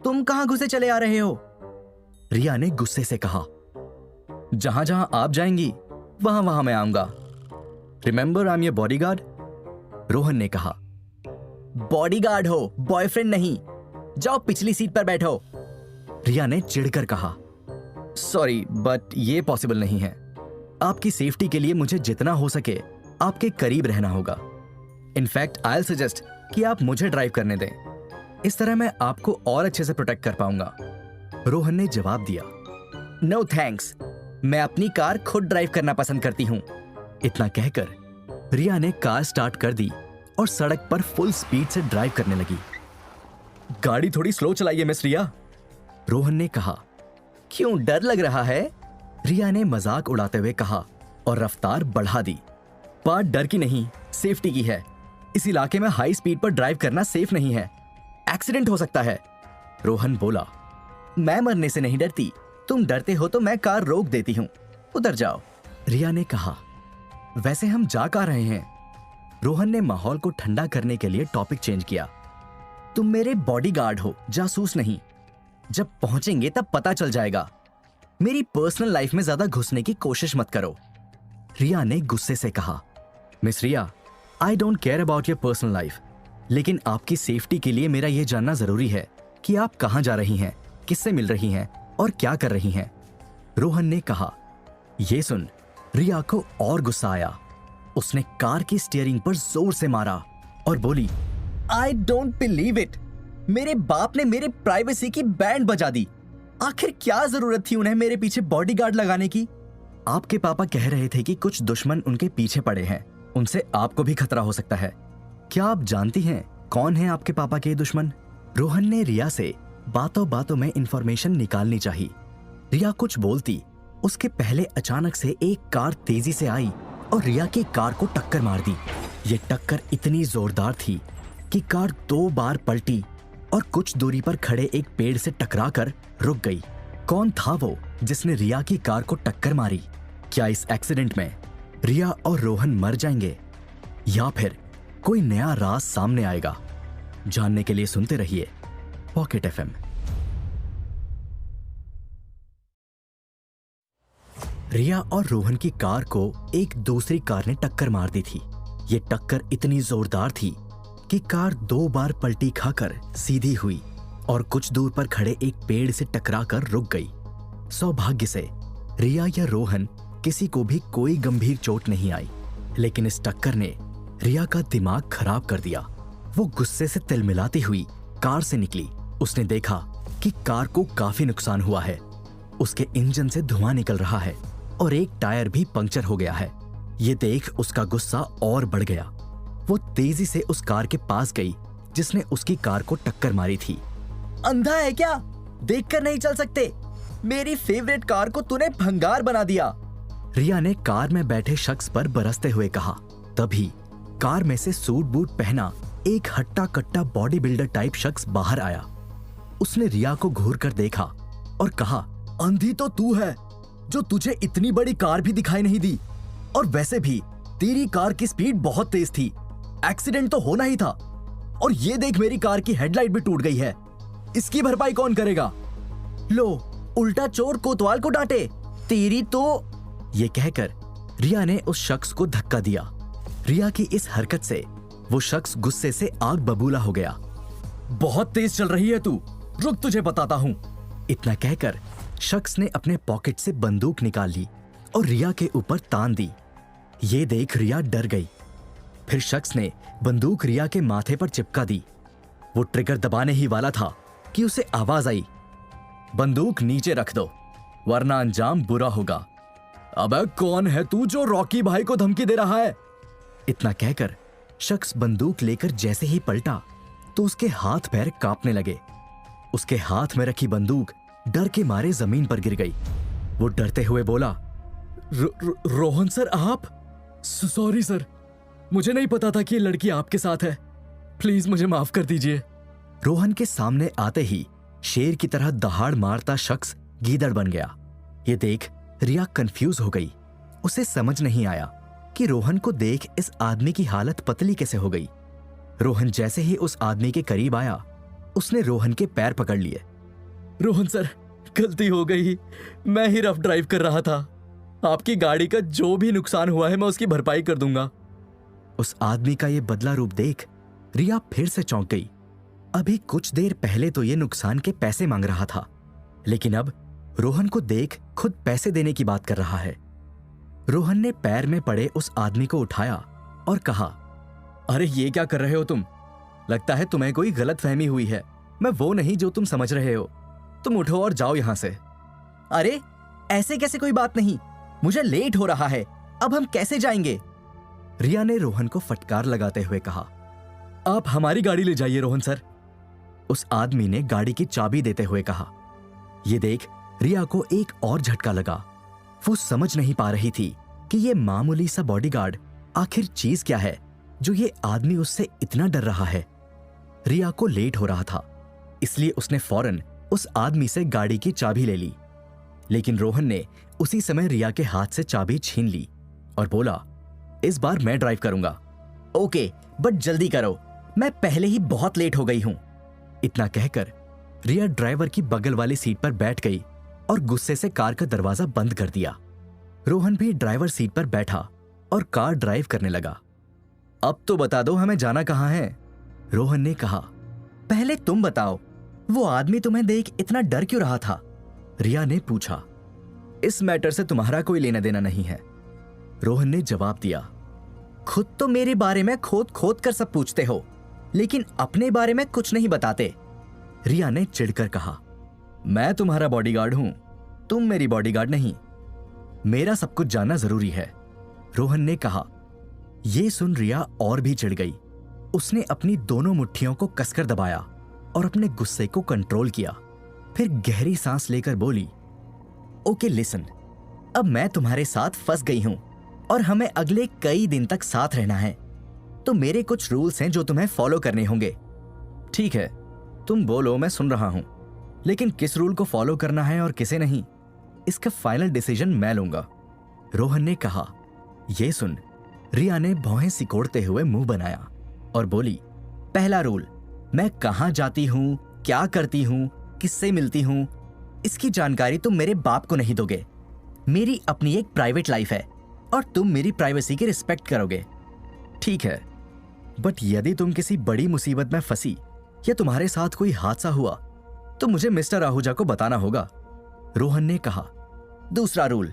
[SPEAKER 2] तुम कहां घुसे चले आ रहे हो?
[SPEAKER 1] रिया ने गुस्से से कहा।
[SPEAKER 2] जहां जहां आप जाएंगी वहां वहां मैं आऊंगा।
[SPEAKER 1] Remember I am your bodyguard, Rohan ने कहा।
[SPEAKER 2] बॉडीगार्ड हो, बॉयफ्रेंड नहीं। जाओ पिछली सीट पर बैठो,
[SPEAKER 1] रिया ने चिढ़कर कहा।
[SPEAKER 2] सॉरी बट ये पॉसिबल नहीं है।
[SPEAKER 1] आपकी सेफ्टी के लिए मुझे जितना हो सके आपके करीब रहना होगा।
[SPEAKER 2] इनफैक्ट आई विल सजेस्ट कि आप मुझे ड्राइव करने दें। इस तरह मैं आपको और अच्छे से प्रोटेक्ट कर पाऊंगा,
[SPEAKER 1] रोहन ने जवाब दिया।
[SPEAKER 2] नो थैंक्स, मैं अपनी कार खुद ड्राइव करना पसंद करती हूं।
[SPEAKER 1] इतना कहकर रिया ने कार स्टार्ट कर दी और सड़क पर फुल स्पीड से ड्राइव करने लगी।
[SPEAKER 2] गाड़ी थोड़ी स्लो चलाइए मिस रिया,
[SPEAKER 1] रोहन ने कहा।
[SPEAKER 2] क्यों, डर लग रहा है?
[SPEAKER 1] रिया ने मजाक उड़ाते हुए कहा और रफ्तार बढ़ा दी।
[SPEAKER 2] बात डर की नहीं, सेफ्टी की है। इस इलाके में हाई स्पीड पर ड्राइव करना सेफ नहीं है, एक्सीडेंट हो सकता है,
[SPEAKER 1] रोहन बोला।
[SPEAKER 2] मैं मरने से नहीं डरती, तुम डरते हो तो मैं कार रोक देती हूं, उधर जाओ,
[SPEAKER 1] रिया ने कहा।
[SPEAKER 2] वैसे हम जा कहां रहे हैं?
[SPEAKER 1] रोहन ने माहौल को ठंडा करने के लिए टॉपिक चेंज किया।
[SPEAKER 2] तुम मेरे बॉडीगार्ड हो, जासूस नहीं। जब पहुंचेंगे तब पता चल जाएगा। मेरी पर्सनल लाइफ में ज्यादा घुसने की कोशिश मत करो,
[SPEAKER 1] रिया ने गुस्से से कहा। Miss Riya, I don't care about your personal life, लेकिन आपकी सेफ्टी के लिए मेरा यह जानना जरूरी है कि आप कहां जा रही हैं, किससे मिल रही हैं और क्या कर रही हैं, रोहन ने कहा। यह सुन रिया को और गुस्सा आया। उसने कार की स्टीयरिंग पर जोर से मारा
[SPEAKER 2] और बोली, आई डोंट बिलीव इट, मेरे बाप ने मेरे प्राइवेसी की बैंड बजा दी। आखिर क्या जरूरत थी उन्हें मेरे पीछे बॉडीगार्ड लगाने की? आपके पापा कह रहे थे कि कुछ दुश्मन उनके पीछे पड़े हैं, उनसे आपको भी खतरा हो सकता है। क्या आप जानती हैं कौन है आपके पापा के दुश्मन? रोहन ने रिया से बातों बातों में इंफॉर्मेशन निकालनी चाहिए। रिया कुछ बोलती उसके पहले अचानक से एक कार तेजी से आई और रिया की कार को टक्कर मार दी। ये टक्कर इतनी जोरदार थी कि कार 2 बार पलटी और कुछ दूरी पर खड़े एक पेड़ से टकराकर रुक गई। कौन था वो जिसने रिया की कार को टक्कर मारी? क्या इस एक्सीडेंट में रिया और रोहन मर जाएंगे या फिर कोई नया राज सामने आएगा? जानने के लिए सुनते रहिए पॉकेट एफएम। रिया और रोहन की कार को एक दूसरी कार ने टक्कर मार दी थी। ये टक्कर इतनी जोरदार थी कि कार 2 बार पलटी खाकर सीधी हुई और कुछ दूर पर खड़े एक पेड़ से टकराकर रुक गई। सौभाग्य से रिया या रोहन किसी को भी कोई गंभीर चोट नहीं आई, लेकिन इस टक्कर ने रिया का दिमाग खराब कर दिया। वो गुस्से से तिलमिलाती हुई कार से निकली। उसने देखा कि कार को काफी नुकसान हुआ है। उसके इंजन से धुआं निकल रहा है और एक टायर भी पंक्चर हो गया है। ये देख उसका गुस्सा और बढ़ गया। वो तेजी से उस कार के पास गई जिसने उसकी कार को टक्कर मारी थी। अंधा है क्या? देखकर नहीं चल सकते? मेरी फेवरेट कार को तूने भंगार बना दिया। रिया ने कार में बैठे शख्स पर बरसते हुए कहा। तभी कार में से सूट बूट पहना एक हट्टा कट्टा बॉडी बिल्डर टाइप शख्स बाहर आया। उसने रिया को घूर कर देखा और कहा, अंधी तो तू है जो तुझे इतनी बड़ी कार भी दिखाई नहीं दी, और वैसे भी तेरी कार की स्पीड बहुत तेज थी। एक्सीडेंट तो होना ही था, और ये देख मेरी कार की हेडलाइट भी टूट गई है। इसकी भरपाई कौन करेगा? लो, उल्टा चोर कोतवाल को डांटे। तेरी तो। ये कहकर रिया ने उस शख्स को धक्का दिया। रिया की इस हरकत से वो शख्स गुस्से से आग बबूला हो गया। बहुत तेज चल रही है तू, रुक तुझे बताता हूं। इतना कहकर शख्स ने अपने पॉकेट से बंदूक निकाल ली और रिया के ऊपर तान दी। ये देख रिया डर गई। फिर शख्स ने बंदूक रिया के माथे पर चिपका दी। वो ट्रिगर दबाने ही वाला था कि उसे आवाज आई, बंदूक नीचे रख दो वरना अंजाम बुरा होगा। अबे कौन है तू जो रॉकी भाई को धमकी दे रहा है? इतना कहकर शख्स बंदूक लेकर जैसे ही पलटा तो उसके हाथ पैर कांपने लगे। उसके हाथ में रखी बंदूक डर के मारे जमीन पर गिर गई। वो डरते हुए बोला, रोहन सर आप? सॉरी सर, मुझे नहीं पता था कि ये लड़की आपके साथ है, प्लीज मुझे माफ कर दीजिए। रोहन के सामने आते ही शेर की तरह दहाड़ मारता शख्स गीदड़ बन गया। ये देख रिया कंफ्यूज हो गई। उसे समझ नहीं आया कि रोहन को देख इस आदमी की हालत पतली कैसे हो गई। रोहन जैसे ही उस आदमी के करीब आया, उसने रोहन के पैर पकड़ लिए। रोहन सर, गलती हो गई, मैं ही रफ ड्राइव कर रहा था। आपकी गाड़ी का जो भी नुकसान हुआ है मैं उसकी भरपाई कर दूंगा। उस आदमी का ये बदला रूप देख रिया फिर से चौंक गई। अभी कुछ देर पहले तो ये नुकसान के पैसे मांग रहा था, लेकिन अब रोहन को देख खुद पैसे देने की बात कर रहा है। रोहन ने पैर में पड़े उस आदमी को उठाया और कहा, अरे ये क्या कर रहे हो तुम? लगता है तुम्हें कोई गलतफहमी हुई है। मैं वो नहीं जो तुम समझ रहे हो। तुम उठो और जाओ यहां से। अरे ऐसे कैसे कोई बात नहीं, मुझे लेट हो रहा है, अब हम कैसे जाएंगे? रिया ने रोहन को फटकार लगाते हुए कहा। आप हमारी गाड़ी ले जाइए रोहन सर, उस आदमी ने गाड़ी की चाबी देते हुए कहा। यह देख रिया को एक और झटका लगा। वो समझ नहीं पा रही थी कि ये मामूली सा बॉडीगार्ड आखिर चीज क्या है जो ये आदमी उससे इतना डर रहा है। रिया को लेट हो रहा था, इसलिए उसने फौरन उस आदमी से गाड़ी की चाबी ले ली, लेकिन रोहन ने उसी समय रिया के हाथ से चाबी छीन ली और बोला, इस बार मैं ड्राइव करूंगा। ओके, बट जल्दी करो, मैं पहले ही बहुत लेट हो गई हूं। इतना कहकर रिया ड्राइवर की बगल वाली सीट पर बैठ गई और गुस्से से कार का दरवाजा बंद कर दिया। रोहन भी ड्राइवर सीट पर बैठा और कार ड्राइव करने लगा। अब तो बता दो हमें जाना कहां है? रोहन ने कहा। पहले तुम बताओ, वो आदमी तुम्हें देख इतना डर क्यों रहा था? रिया ने पूछा। इस मैटर से तुम्हारा कोई लेना देना नहीं है, रोहन ने जवाब दिया। खुद तो मेरे बारे में खोद खोद कर सब पूछते हो, लेकिन अपने बारे में कुछ नहीं बताते। रिया ने चिढ़कर कहा, मैं तुम्हारा बॉडीगार्ड हूं, तुम मेरी बॉडीगार्ड नहीं। मेरा सब कुछ जानना जरूरी है, रोहन ने कहा। यह सुन रिया और भी चिढ़ गई। उसने अपनी दोनों मुट्ठियों को कसकर दबाया और अपने गुस्से को कंट्रोल किया। फिर गहरी सांस लेकर बोली, ओके लिसन, अब मैं तुम्हारे साथ फंस गई हूं और हमें अगले कई दिन तक साथ रहना है, तो मेरे कुछ रूल्स हैं जो तुम्हें फॉलो करने होंगे। ठीक है, तुम बोलो, मैं सुन रहा हूं, लेकिन किस रूल को फॉलो करना है और किसे नहीं, इसका फाइनल डिसीजन मैं लूंगा, रोहन ने कहा। यह सुन रिया ने भौहें सिकोड़ते हुए मुंह बनाया और बोली, पहला रूल, मैं कहां जाती हूं, क्या करती हूं, किससे मिलती हूं, इसकी जानकारी तुम मेरे बाप को नहीं दोगे। मेरी अपनी एक प्राइवेट लाइफ है और तुम मेरी प्राइवेसी की रिस्पेक्ट करोगे। ठीक है, बट यदि तुम किसी बड़ी मुसीबत में फंसी या तुम्हारे साथ कोई हादसा हुआ तो मुझे मिस्टर आहूजा को बताना होगा, रोहन ने कहा। दूसरा रूल,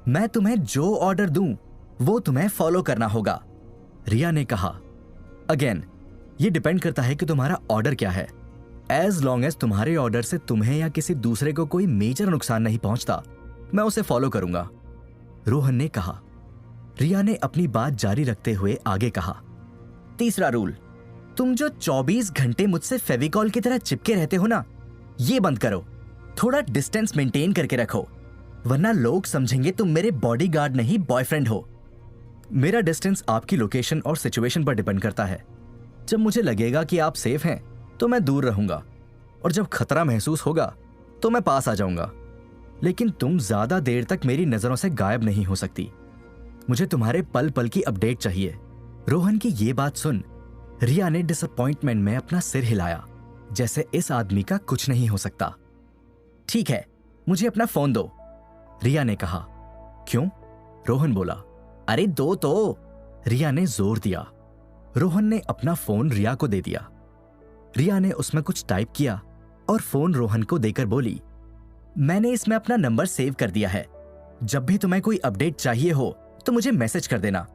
[SPEAKER 2] मैं तुम्हें जो ऑर्डर दूं वो तुम्हें फॉलो करना होगा, रिया ने कहा। अगेन, ये डिपेंड करता है कि तुम्हारा ऑर्डर क्या है। एज लॉन्ग एज तुम्हारे ऑर्डर से तुम्हें या किसी दूसरे को कोई मेजर नुकसान नहीं पहुंचता, मैं उसे फॉलो करूंगा, रोहन ने कहा। रिया ने अपनी बात जारी रखते हुए आगे कहा, तीसरा रूल, तुम जो 24 घंटे मुझसे फेविकॉल की तरह चिपके रहते हो ना, ये बंद करो। थोड़ा डिस्टेंस मेंटेन करके रखो, वरना लोग समझेंगे तुम मेरे बॉडीगार्ड नहीं बॉयफ्रेंड हो। मेरा डिस्टेंस आपकी लोकेशन और सिचुएशन पर डिपेंड करता है। जब मुझे लगेगा कि आप सेफ हैं तो मैं दूर रहूंगा, और जब खतरा महसूस होगा तो मैं पास आ जाऊंगा, लेकिन तुम ज्यादा देर तक मेरी नजरों से गायब नहीं हो सकती। मुझे तुम्हारे पल पल की अपडेट चाहिए। रोहन की ये बात सुन रिया ने डिसअपॉइंटमेंट में अपना सिर हिलाया, जैसे इस आदमी का कुछ नहीं हो सकता। ठीक है, मुझे अपना फोन दो, रिया ने कहा। क्यों? रोहन बोला। अरे दो तो, रिया ने जोर दिया। रोहन ने अपना फोन रिया को दे दिया। रिया ने उसमें कुछ टाइप किया और फोन रोहन को देकर बोली, मैंने इसमें अपना नंबर सेव कर दिया है, जब भी तुम्हें कोई अपडेट चाहिए हो तो मुझे मैसेज कर देना,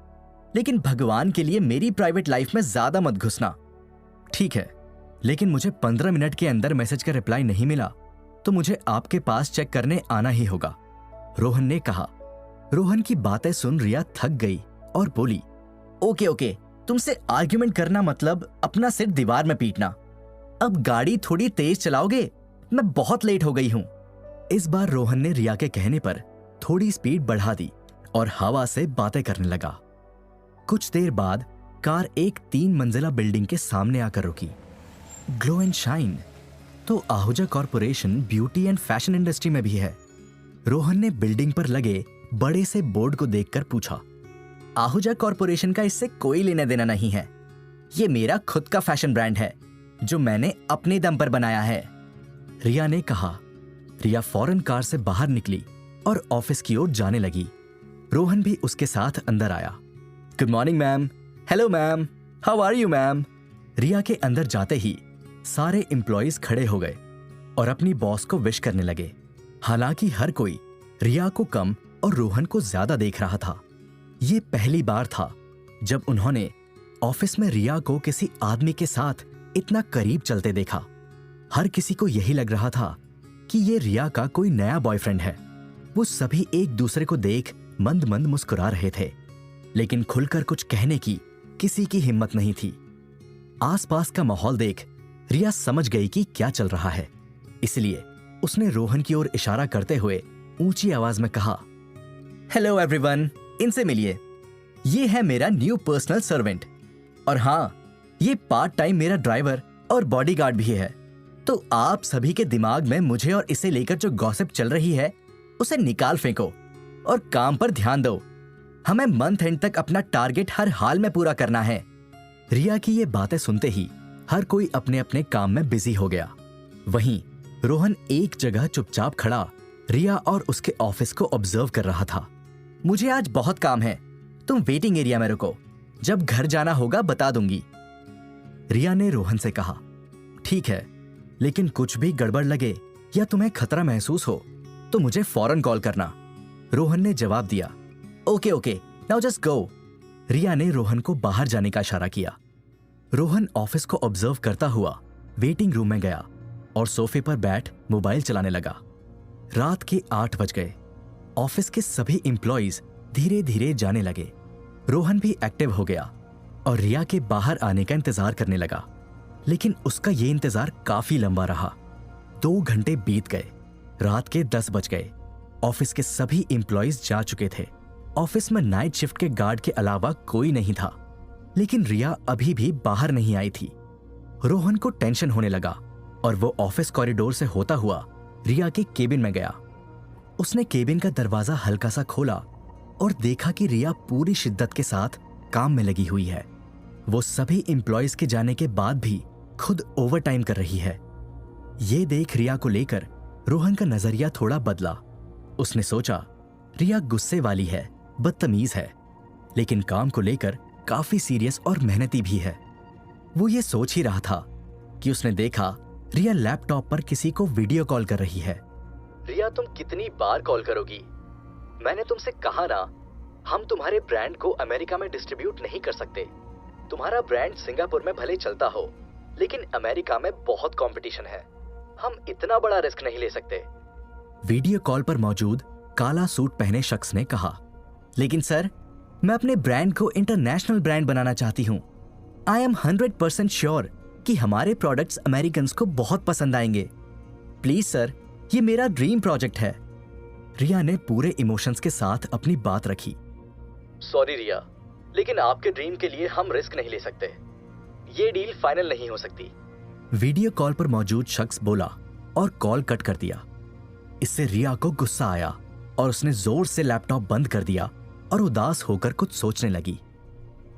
[SPEAKER 2] लेकिन भगवान के लिए मेरी प्राइवेट लाइफ में ज्यादा मत घुसना। ठीक है, लेकिन मुझे 15 मिनट के अंदर मैसेज का रिप्लाई नहीं मिला तो मुझे आपके पास चेक करने आना ही होगा, रोहन ने कहा। रोहन की बातें सुन रिया थक गई और बोली, ओके ओके, तुमसे आर्ग्यूमेंट करना मतलब अपना सिर दीवार में पीटना। अब गाड़ी थोड़ी तेज चलाओगे, मैं बहुत लेट हो गई हूं। इस बार रोहन ने रिया के कहने पर थोड़ी स्पीड बढ़ा दी और हवा से बातें करने लगा। कुछ देर बाद कार एक 3 मंजिला बिल्डिंग के सामने आकर रुकी। ग्लो एंड शाइन तो Ahuja corporation beauty and fashion industry में भी है। रोहन ने बिल्डिंग पर लगे बड़े से बोर्ड को देखकर पूछा, आहूजा कॉरपोरेशन का इससे कोई लेना देना नहीं है, ये मेरा खुद का फैशन ब्रांड है जो मैंने अपने दम पर बनाया है, रिया ने कहा। रिया फौरन कार से बाहर निकली और ऑफिस की ओर जाने लगी। रोहन भी उसके साथ अंदर आया। Good morning ma'am. Hello ma'am, how are you ma'am. Riya के अंदर जाते ही सारे एम्प्लॉइज खड़े हो गए और अपनी बॉस को विश करने लगे। हालांकि हर कोई रिया को कम और रोहन को ज्यादा देख रहा था। ये पहली बार था जब उन्होंने ऑफिस में रिया को किसी आदमी के साथ इतना करीब चलते देखा। हर किसी को यही लग रहा था कि ये रिया का कोई नया बॉयफ्रेंड है। वो सभी एक दूसरे को देख मंद मंद मुस्कुरा रहे थे, लेकिन खुलकर कुछ कहने की किसी की हिम्मत नहीं थी। आसपास का माहौल देख रिया समझ गई कि क्या चल रहा है, इसलिए उसने रोहन की ओर इशारा करते हुए ऊंची आवाज में कहा, हेलो एवरीवन, इनसे मिलिए, ये है मेरा न्यू पर्सनल सर्वेंट, और हाँ, ये पार्ट टाइम मेरा ड्राइवर और बॉडीगार्ड भी है। तो आप सभी के दिमाग में मुझे और इसे लेकर जो गॉसिप चल रही है उसे निकाल फेंको और काम पर ध्यान दो। हमें मंथ एंड तक अपना टारगेट हर हाल में पूरा करना है। रिया की ये बातें सुनते ही हर कोई अपने अपने काम में बिजी हो गया। वहीं रोहन एक जगह चुपचाप खड़ा रिया और उसके ऑफिस को ऑब्जर्व कर रहा था। मुझे आज बहुत काम है, तुम वेटिंग एरिया में रुको, जब घर जाना होगा बता दूंगी, रिया ने रोहन से कहा। ठीक है, लेकिन कुछ भी गड़बड़ लगे या तुम्हें खतरा महसूस हो तो मुझे फौरन कॉल करना, रोहन ने जवाब दिया। Okay okay, now just go,
[SPEAKER 1] Riya ने रोहन को बाहर जाने का इशारा किया। रोहन ऑफिस को ऑब्जर्व करता हुआ वेटिंग रूम में गया और सोफे पर बैठ मोबाइल चलाने लगा। रात के 8 बज गए। ऑफिस के सभी एम्प्लॉइज धीरे धीरे जाने लगे। रोहन भी एक्टिव हो गया और रिया के बाहर आने का इंतजार करने लगा, लेकिन उसका ये इंतजार काफी लंबा रहा। 2 घंटे बीत गए। रात के 10 बज गए। ऑफिस के सभी एम्प्लॉइज जा चुके थे। ऑफिस में नाइट शिफ्ट के गार्ड के अलावा कोई नहीं था, लेकिन रिया अभी भी बाहर नहीं आई थी। रोहन को टेंशन होने लगा और वो ऑफिस कॉरिडोर से होता हुआ रिया के केबिन में गया। उसने केबिन का दरवाजा हल्का सा खोला और देखा कि रिया पूरी शिद्दत के साथ काम में लगी हुई है। वो सभी एम्प्लॉयज के जाने के बाद भी खुद ओवरटाइम कर रही है। ये देख रिया को लेकर रोहन का नजरिया थोड़ा बदला। उसने सोचा रिया गुस्से वाली है, बदतमीज है, लेकिन काम को लेकर काफी सीरियस और मेहनती भी है। वो ये सोच ही रहा था कि उसने देखा रिया लैपटॉप पर किसी को वीडियो कॉल कर रही है। रिया, तुम कितनी बार कॉल करोगी? मैंने तुमसे कहा ना, हम तुम्हारे ब्रांड को अमेरिका में डिस्ट्रीब्यूट नहीं कर सकते। तुम्हारा ब्रांड सिंगापुर में भले चलता हो, लेकिन अमेरिका में बहुत कंपटीशन है। हम इतना बड़ा रिस्क नहीं ले सकते। वीडियो कॉल पर मौजूद काला सूट पहने शख्स ने कहा, लेकिन सर, मैं अपने ब्रांड को इंटरनेशनल ब्रांड बनाना चाहती हूँ। आई एम 100% श्योर कि हमारे प्रोडक्ट्स अमेरिकन्स को बहुत पसंद आएंगे। प्लीज सर, ये मेरा ड्रीम प्रोजेक्ट है। रिया ने पूरे इमोशंस के साथ अपनी बात रखी। सॉरी रिया, लेकिन आपके ड्रीम के लिए हम रिस्क नहीं ले सकते। ये डील फाइनल नहीं हो सकती। वीडियो कॉल पर मौजूद शख्स बोला और कॉल कट कर दिया। इससे रिया को गुस्सा आया और उसने जोर से लैपटॉप बंद कर दिया और उदास होकर कुछ सोचने लगी।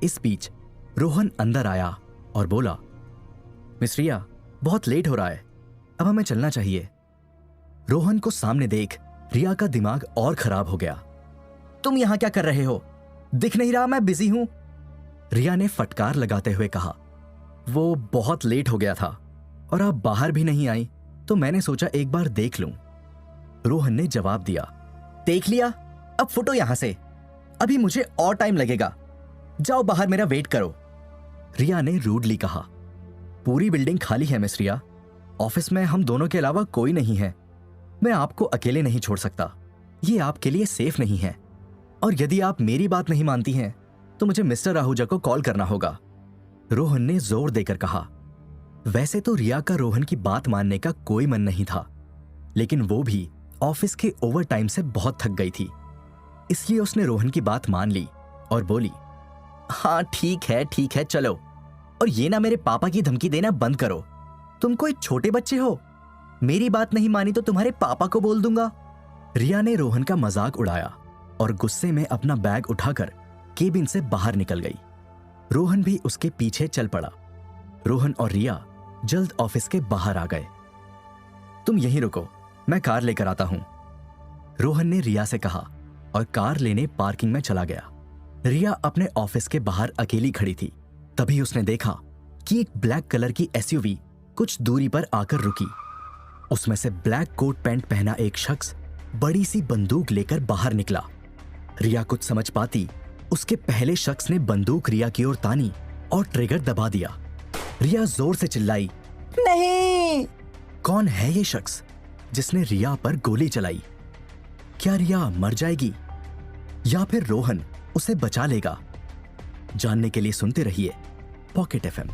[SPEAKER 1] इस बीच रोहन अंदर आया और बोला, मिस रिया, बहुत लेट हो रहा है, अब हमें चलना चाहिए। रोहन को सामने देख रिया का दिमाग और खराब हो गया। तुम यहां क्या कर रहे हो? दिख नहीं रहा मैं बिजी हूं? रिया ने फटकार लगाते हुए कहा। वो बहुत लेट हो गया था और आप बाहर भी नहीं आई, तो मैंने सोचा एक बार देख लूं। रोहन ने जवाब दिया। देख लिया? अब फुटो यहां से, अभी मुझे और टाइम लगेगा। जाओ बाहर मेरा वेट करो। रिया ने रूडली कहा। पूरी बिल्डिंग खाली है मिस रिया, ऑफिस में हम दोनों के अलावा कोई नहीं है। मैं आपको अकेले नहीं छोड़ सकता, ये आपके लिए सेफ नहीं है। और यदि आप मेरी बात नहीं मानती हैं तो मुझे मिस्टर आहूजा को कॉल करना होगा। रोहन ने जोर देकर कहा। वैसे तो रिया का रोहन की बात मानने का कोई मन नहीं था, लेकिन वो भी ऑफिस के ओवर टाइम से बहुत थक गई थी, इसलिए उसने रोहन की बात मान ली और बोली, हाँ ठीक है चलो। और ये ना मेरे पापा की धमकी देना बंद करो। तुम कोई छोटे बच्चे हो? मेरी बात नहीं मानी तो तुम्हारे पापा को बोल दूंगा। रिया ने रोहन का मजाक उड़ाया और गुस्से में अपना बैग उठाकर केबिन से बाहर निकल गई। रोहन भी उसके पीछे चल पड़ा। रोहन और रिया जल्द ऑफिस के बाहर आ गए। तुम यहीं रुको, मैं कार लेकर आता हूं, रोहन ने रिया से कहा और कार लेने पार्किंग में चला गया। रिया अपने ऑफिस के बाहर अकेली खड़ी थी। तभी उसने देखा कि एक ब्लैक कलर की एसयूवी कुछ दूरी पर आकर रुकी। उसमें से ब्लैक कोट पैंट पहना एक शख्स बड़ी सी बंदूक लेकर बाहर निकला। रिया कुछ समझ पाती उसके पहले शख्स ने बंदूक रिया की ओर तानी और ट्रिगर दबा दिया। रिया जोर से चिल्लाई, नहीं! कौन है ये शख्स जिसने रिया पर गोली चलाई? क्या रिया मर जाएगी या फिर रोहन उसे बचा लेगा? जानने के लिए सुनते रहिए पॉकेट एफएम।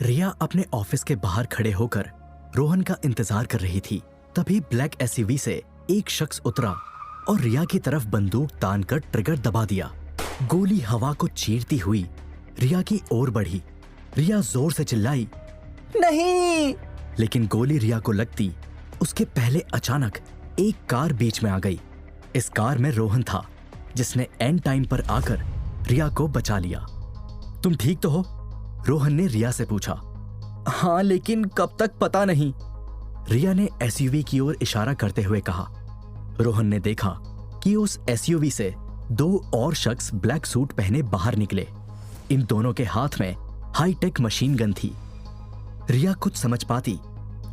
[SPEAKER 1] रिया अपने ऑफिस के बाहर खड़े होकर रोहन का इंतजार कर रही थी। तभी ब्लैक एसयूवी से एक शख्स उतरा और रिया की तरफ बंदूक तानकर ट्रिगर दबा दिया। गोली हवा को चीरती हुई रिया की ओर बढ़ी। रिया जोर से चिल्लाई, नहीं! लेकिन गोली रिया को लगती उसके पहले अचानक एक कार बीच में आ गई। इस कार में रोहन था, जिसने एंड टाइम पर आकर रिया को बचा लिया। तुम ठीक तो हो? रोहन ने रिया से पूछा। हाँ, लेकिन कब तक पता नहीं, रिया ने एसयूवी की ओर इशारा करते हुए कहा। रोहन ने देखा कि उस एसयूवी से 2 और शख्स ब्लैक सूट पहने बाहर निकले। इन दोनों के हाथ में हाईटेक मशीन गन थी। रिया कुछ समझ पाती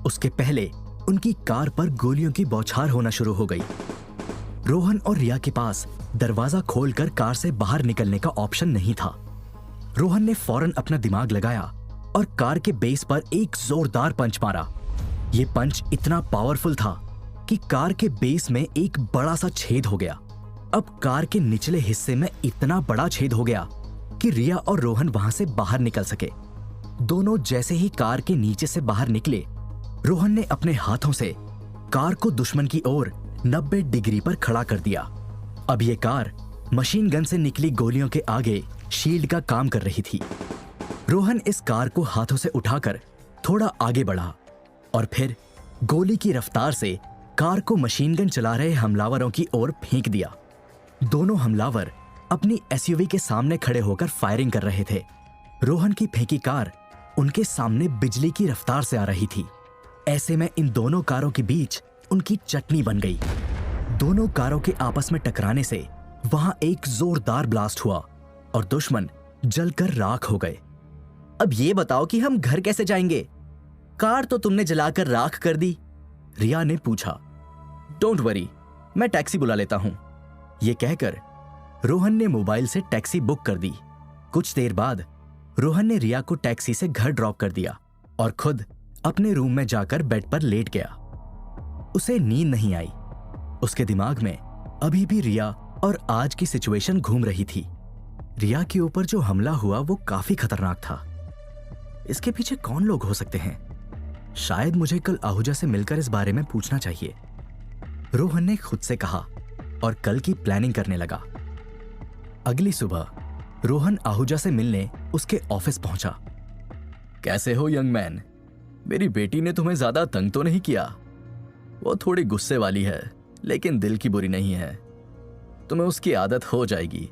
[SPEAKER 1] उसके पहले उनकी कार पर गोलियों की बौछार होना शुरू हो गई। रोहन और रिया के पास दरवाजा खोलकर कार से बाहर निकलने का ऑप्शन नहीं था। रोहन ने फौरन अपना दिमाग लगाया और कार के बेस पर एक जोरदार पंच मारा। यह पंच इतना पावरफुल था कि कार के बेस में एक बड़ा सा छेद हो गया। अब कार के निचले हिस्से में इतना बड़ा छेद हो गया कि रिया और रोहन वहां से बाहर निकल सके। दोनों जैसे ही कार के नीचे से बाहर निकले, रोहन ने अपने हाथों से कार को दुश्मन की ओर 90 डिग्री पर खड़ा कर दिया। अब यह कार मशीन गन से निकली गोलियों के आगे शील्ड का काम कर रही थी। रोहन इस कार को हाथों से उठाकर थोड़ा आगे बढ़ा और फिर गोली की रफ्तार से कार को मशीन गन चला रहे हमलावरों की ओर फेंक दिया। दोनों हमलावर अपनी एसयूवी के सामने खड़े होकर फायरिंग कर रहे थे। रोहन की फेंकी कार उनके सामने बिजली की रफ्तार से आ रही थी। ऐसे में इन दोनों कारों के बीच उनकी चटनी बन गई। दोनों कारों के आपस में टकराने से वहां एक जोरदार ब्लास्ट हुआ और दुश्मन जलकर राख हो गए।
[SPEAKER 2] अब ये बताओ कि हम घर कैसे जाएंगे? कार तो तुमने जलाकर राख कर दी।
[SPEAKER 1] रिया ने पूछा।
[SPEAKER 2] डोंट वरी, मैं टैक्सी बुला लेता हूं।
[SPEAKER 1] ये कहकर रोहन ने मोबाइल से टैक्सी बुक कर दी। कुछ देर बाद रोहन ने रिया को टैक्सी से घर ड्रॉप कर दिया और खुद अपने रूम में जाकर बेड पर लेट गया। उसे नींद नहीं आई। उसके दिमाग में अभी भी रिया और आज की सिचुएशन घूम रही थी। रिया के ऊपर जो हमला हुआ वो काफी खतरनाक था। इसके पीछे कौन लोग हो सकते हैं? शायद मुझे कल आहूजा से मिलकर इस बारे में पूछना चाहिए, रोहन ने खुद से कहा और कल की प्लानिंग करने लगा। अगली सुबह रोहन आहूजा से मिलने उसके ऑफिस पहुंचा।
[SPEAKER 2] कैसे हो यंग मैन? मेरी बेटी ने तुम्हें ज्यादा तंग तो नहीं किया? वो थोड़ी गुस्से वाली है, लेकिन दिल की बुरी नहीं है। तुम्हें उसकी आदत हो जाएगी।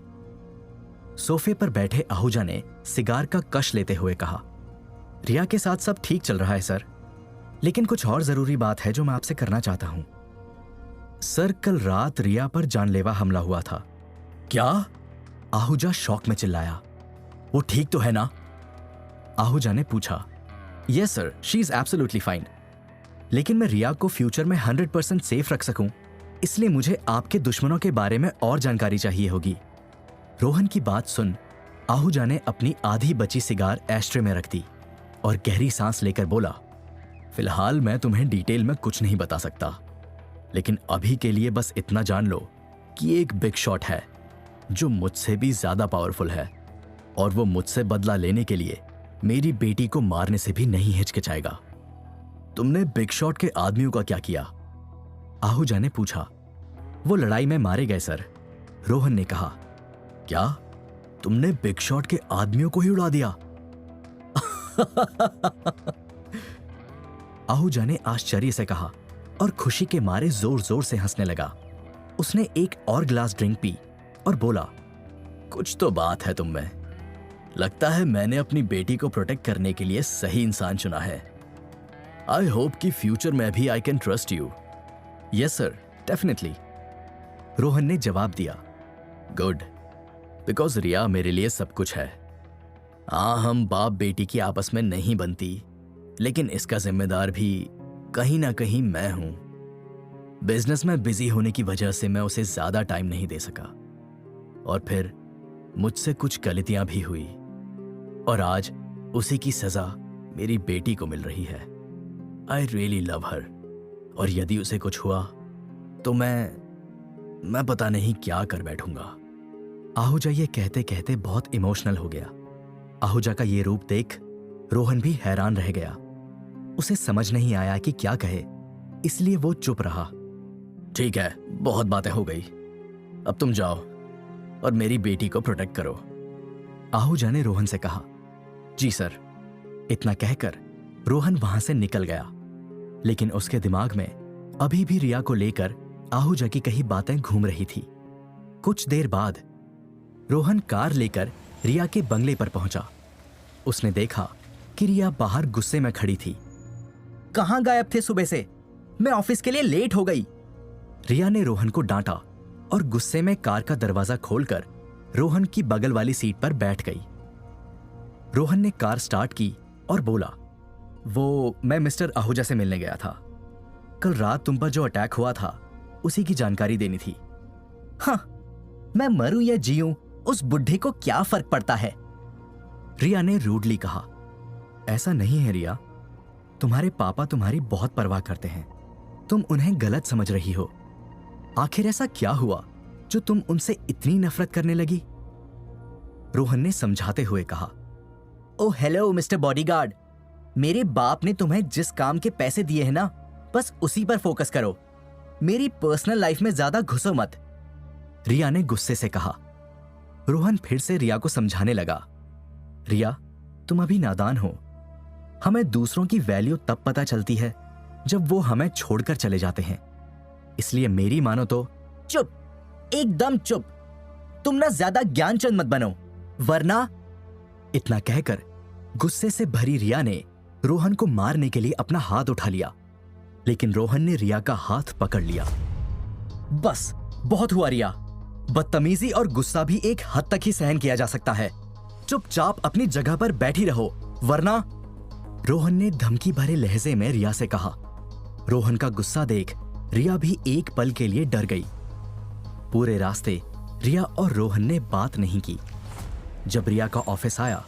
[SPEAKER 1] सोफे पर बैठे आहूजा ने सिगार का कश लेते हुए कहा। रिया के साथ सब ठीक चल रहा है सर, लेकिन कुछ और जरूरी बात है जो मैं आपसे करना चाहता हूं। सर, कल रात रिया पर जानलेवा हमला हुआ था।
[SPEAKER 2] क्या?
[SPEAKER 1] आहूजा शॉक में चिल्लाया। वो ठीक तो है ना? आहूजा ने पूछा।
[SPEAKER 2] Yes sir, she is absolutely fine.
[SPEAKER 1] लेकिन मैं रिया को फ्यूचर में 100% सेफ रख सकूं, इसलिए मुझे आपके दुश्मनों के बारे में और जानकारी चाहिए होगी। रोहन की बात सुन आहूजा ने अपनी आधी बची सिगार एस्ट्रे में रख दी और गहरी सांस लेकर बोला,
[SPEAKER 2] फिलहाल मैं तुम्हें डिटेल में कुछ नहीं बता सकता, लेकिन अभी के लिए बस इतना जान लो कि एक बिग शॉट है जो मुझसे भी ज्यादा पावरफुल है और वो मुझसे बदला लेने के लिए मेरी बेटी को मारने से भी नहीं हिचकिचाएगा। तुमने बिग शॉट के आदमियों का क्या किया?
[SPEAKER 1] आहूजा ने पूछा।
[SPEAKER 2] वो लड़ाई में मारे गए सर,
[SPEAKER 1] रोहन ने कहा।
[SPEAKER 2] क्या तुमने बिग शॉट के आदमियों को ही उड़ा दिया?
[SPEAKER 1] आहूजा ने आश्चर्य से कहा और खुशी के मारे जोर जोर से हंसने लगा। उसने एक और ग्लास ड्रिंक पी और बोला,
[SPEAKER 2] कुछ तो बात है तुम में। लगता है मैंने अपनी बेटी को प्रोटेक्ट करने के लिए सही इंसान चुना है। आई होप कि फ्यूचर में भी I can trust you.
[SPEAKER 1] Yes sir, definitely, Rohan ने जवाब दिया।
[SPEAKER 2] गुड, बिकॉज रिया मेरे लिए सब कुछ है। हाँ, हम बाप बेटी की आपस में नहीं बनती, लेकिन इसका जिम्मेदार भी कहीं ना कहीं मैं हूं। बिजनेस में बिजी होने की वजह से मैं उसे ज्यादा टाइम नहीं दे सका और फिर मुझसे कुछ गलतियां भी हुई और आज उसी की सजा मेरी बेटी को मिल रही है। आई रियली लव हर, और यदि उसे कुछ हुआ तो मैं पता नहीं क्या कर बैठूंगा।
[SPEAKER 1] आहूजा ये कहते कहते बहुत इमोशनल हो गया। आहूजा का ये रूप देख रोहन भी हैरान रह गया। उसे समझ नहीं आया कि क्या कहे, इसलिए वो चुप रहा।
[SPEAKER 2] ठीक है, बहुत बातें हो गई, अब तुम जाओ और मेरी बेटी को प्रोटेक्ट करो,
[SPEAKER 1] आहूजा ने रोहन से कहा।
[SPEAKER 2] जी सर।
[SPEAKER 1] इतना कहकर रोहन वहां से निकल गया, लेकिन उसके दिमाग में अभी भी रिया को लेकर आहूजा की कही बातें घूम रही थी। कुछ देर बाद रोहन कार लेकर रिया के बंगले पर पहुंचा। उसने देखा कि रिया बाहर गुस्से में खड़ी थी।
[SPEAKER 2] कहां गायब थे सुबह से? मैं ऑफिस के लिए लेट हो गई।
[SPEAKER 1] रिया ने रोहन को डांटा और गुस्से में कार का दरवाजा खोलकर रोहन की बगल वाली सीट पर बैठ गई। रोहन ने कार स्टार्ट की और बोला,
[SPEAKER 2] वो मैं मिस्टर आहूजा से मिलने गया था।
[SPEAKER 1] कल रात तुम पर जो अटैक हुआ था उसी की जानकारी देनी थी।
[SPEAKER 2] हाँ, मैं मरूं या जीऊं उस बुढ़े को क्या फर्क पड़ता है?
[SPEAKER 1] रिया ने रूडली कहा। ऐसा नहीं है रिया, तुम्हारे पापा तुम्हारी बहुत परवाह करते हैं, तुम उन्हें गलत समझ रही हो। आखिर ऐसा क्या हुआ जो तुम उनसे इतनी नफरत करने लगी? रोहन ने समझाते हुए कहा।
[SPEAKER 2] ओह हेलो मिस्टर बॉडीगार्ड, मेरे बाप ने तुम्हें जिस काम के पैसे दिए हैं ना, बस उसी पर फोकस करो। मेरी पर्सनल लाइफ में ज्यादा घुसो मत,
[SPEAKER 1] रिया ने गुस्से से कहा। रोहन फिर से रिया को समझाने लगा। रिया, तुम अभी नादान हो। हमें दूसरों की वैल्यू तब पता चलती है जब वो हमें छोड़कर चले जाते हैं। इसलिए मेरी मानो तो
[SPEAKER 2] चुप, एकदम चुप। तुम ना ज्यादा ज्ञानचंद मत बनो, वरना।
[SPEAKER 1] इतना कहकर गुस्से से भरी रिया ने रोहन को मारने के लिए अपना हाथ उठा लिया, लेकिन रोहन ने रिया का हाथ पकड़ लिया।
[SPEAKER 2] बस बहुत हुआ रिया,
[SPEAKER 1] बदतमीजी और गुस्सा भी एक हद तक ही सहन किया जा सकता है। चुपचाप अपनी जगह पर बैठी रहो, वरना। रोहन ने धमकी भरे लहजे में रिया से कहा। रोहन का गुस्सा देख रिया भी एक पल के लिए डर गई। पूरे रास्ते रिया और रोहन ने बात नहीं की। जब रिया का ऑफिस आया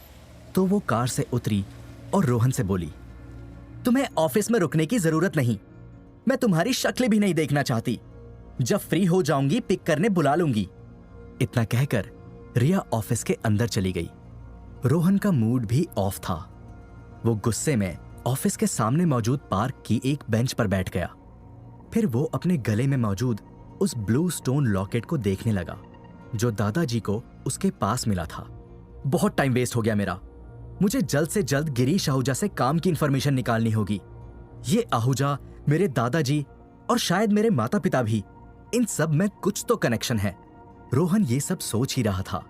[SPEAKER 1] तो वो कार से उतरी और रोहन से बोली,
[SPEAKER 2] तुम्हें ऑफिस में रुकने की जरूरत नहीं। मैं तुम्हारी शक्ल भी नहीं देखना चाहती। जब फ्री हो जाऊंगी पिक करने बुला लूंगी।
[SPEAKER 1] इतना कहकर रिया ऑफिस के अंदर चली गई। रोहन का मूड भी ऑफ था। वो गुस्से में ऑफिस के सामने मौजूद पार्क की एक बेंच पर बैठ गया। फिर वो अपने गले में मौजूद उस ब्लू स्टोन लॉकेट को देखने लगा जो दादाजी को उसके पास मिला था। बहुत टाइम वेस्ट हो गया मेरा। मुझे जल्द से जल्द गिरीश आहूजा से काम की इंफॉर्मेशन निकालनी होगी। ये आहूजा, मेरे दादाजी और शायद मेरे माता पिता भी, इन सब में कुछ तो कनेक्शन है। रोहन ये सब सोच ही रहा था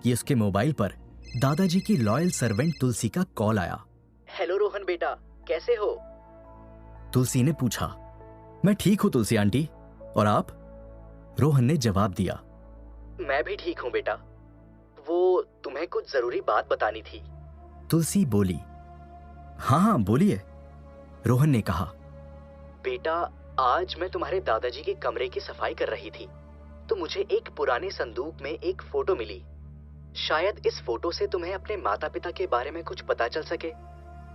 [SPEAKER 1] कि उसके मोबाइल पर दादाजी की लॉयल सर्वेंट तुलसी का कॉल आया।
[SPEAKER 2] हेलो रोहन बेटा, कैसे हो?
[SPEAKER 1] तुलसी ने पूछा। मैं ठीक हूं तुलसी आंटी, और आप? रोहन ने जवाब दिया।
[SPEAKER 2] मैं भी ठीक हूं बेटा। वो तुम्हें कुछ जरूरी बात बतानी थी।
[SPEAKER 1] तुलसी बोली। हाँ हाँ बोलिए, रोहन ने कहा।
[SPEAKER 2] बेटा, आज मैं तुम्हारे दादाजी के कमरे की सफाई कर रही थी तो मुझे एक पुराने संदूक में एक फोटो मिली। शायद इस फोटो से तुम्हें अपने माता पिता के बारे में कुछ पता चल सके।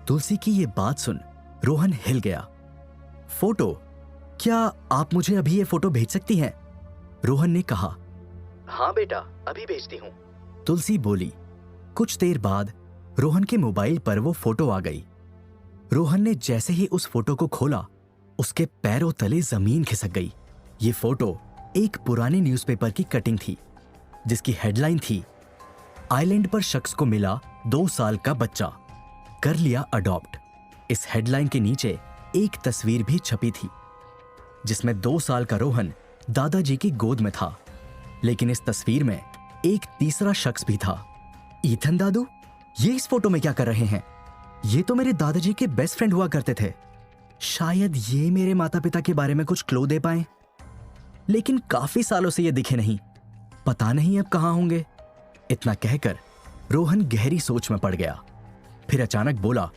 [SPEAKER 1] तुलसी की ये बात सुन रोहन हिल गया। फोटो? क्या आप मुझे अभी ये फोटो भेज सकती हैं? रोहन ने कहा।
[SPEAKER 2] हाँ बेटा, अभी भेजती हूँ,
[SPEAKER 1] तुलसी बोली। कुछ देर बाद रोहन के मोबाइल पर वो फोटो आ गई। रोहन ने जैसे ही उस फोटो को खोला, उसके पैरों तले जमीन खिसक गई। ये फोटो एक पुराने न्यूज़पेपर की कटिंग थी जिसकी हेडलाइन थी, आइलैंड पर शख्स को मिला 2 साल का बच्चा, कर लिया अडॉप्ट। इस हेडलाइन के नीचे एक तस्वीर भी छपी थी जिसमें 2 साल का रोहन दादाजी की गोद में था। लेकिन इस तस्वीर में एक तीसरा शख्स भी था। ईथन दादू, ये इस फोटो में क्या कर रहे हैं? ये तो मेरे दादाजी के बेस्ट फ्रेंड हुआ करते थे। शायद ये मेरे माता पिता के बारे में कुछ क्लू दे पाए, लेकिन काफी सालों से ये दिखे नहीं। पता नहीं अब कहां होंगे। इतना कहकर रोहन गहरी सोच में पड़ गया। फिर अचानक बोला,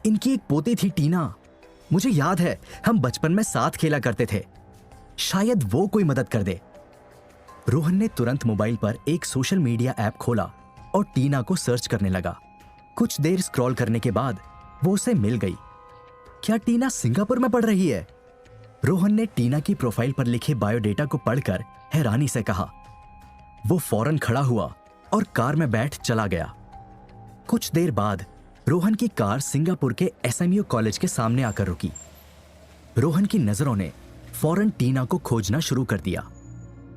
[SPEAKER 1] इनकी एक पोती थी टीना, मुझे याद है हम बचपन में साथ खेला करते थे। शायद वो कोई मदद कर दे। रोहन ने तुरंत मोबाइल पर एक सोशल मीडिया ऐप खोला और टीना को सर्च करने लगा। कुछ देर स्क्रॉल करने के बाद वो उसे मिल गई। क्या टीना सिंगापुर में पढ़ रही है? रोहन ने टीना की प्रोफाइल पर लिखे बायोडेटा को पढ़कर हैरानी से कहा। वो फौरन खड़ा हुआ और कार में बैठ चला गया। कुछ देर बाद रोहन की कार सिंगापुर के SMU कॉलेज के सामने आकर रुकी। रोहन की नजरों ने फौरन टीना को खोजना शुरू कर दिया।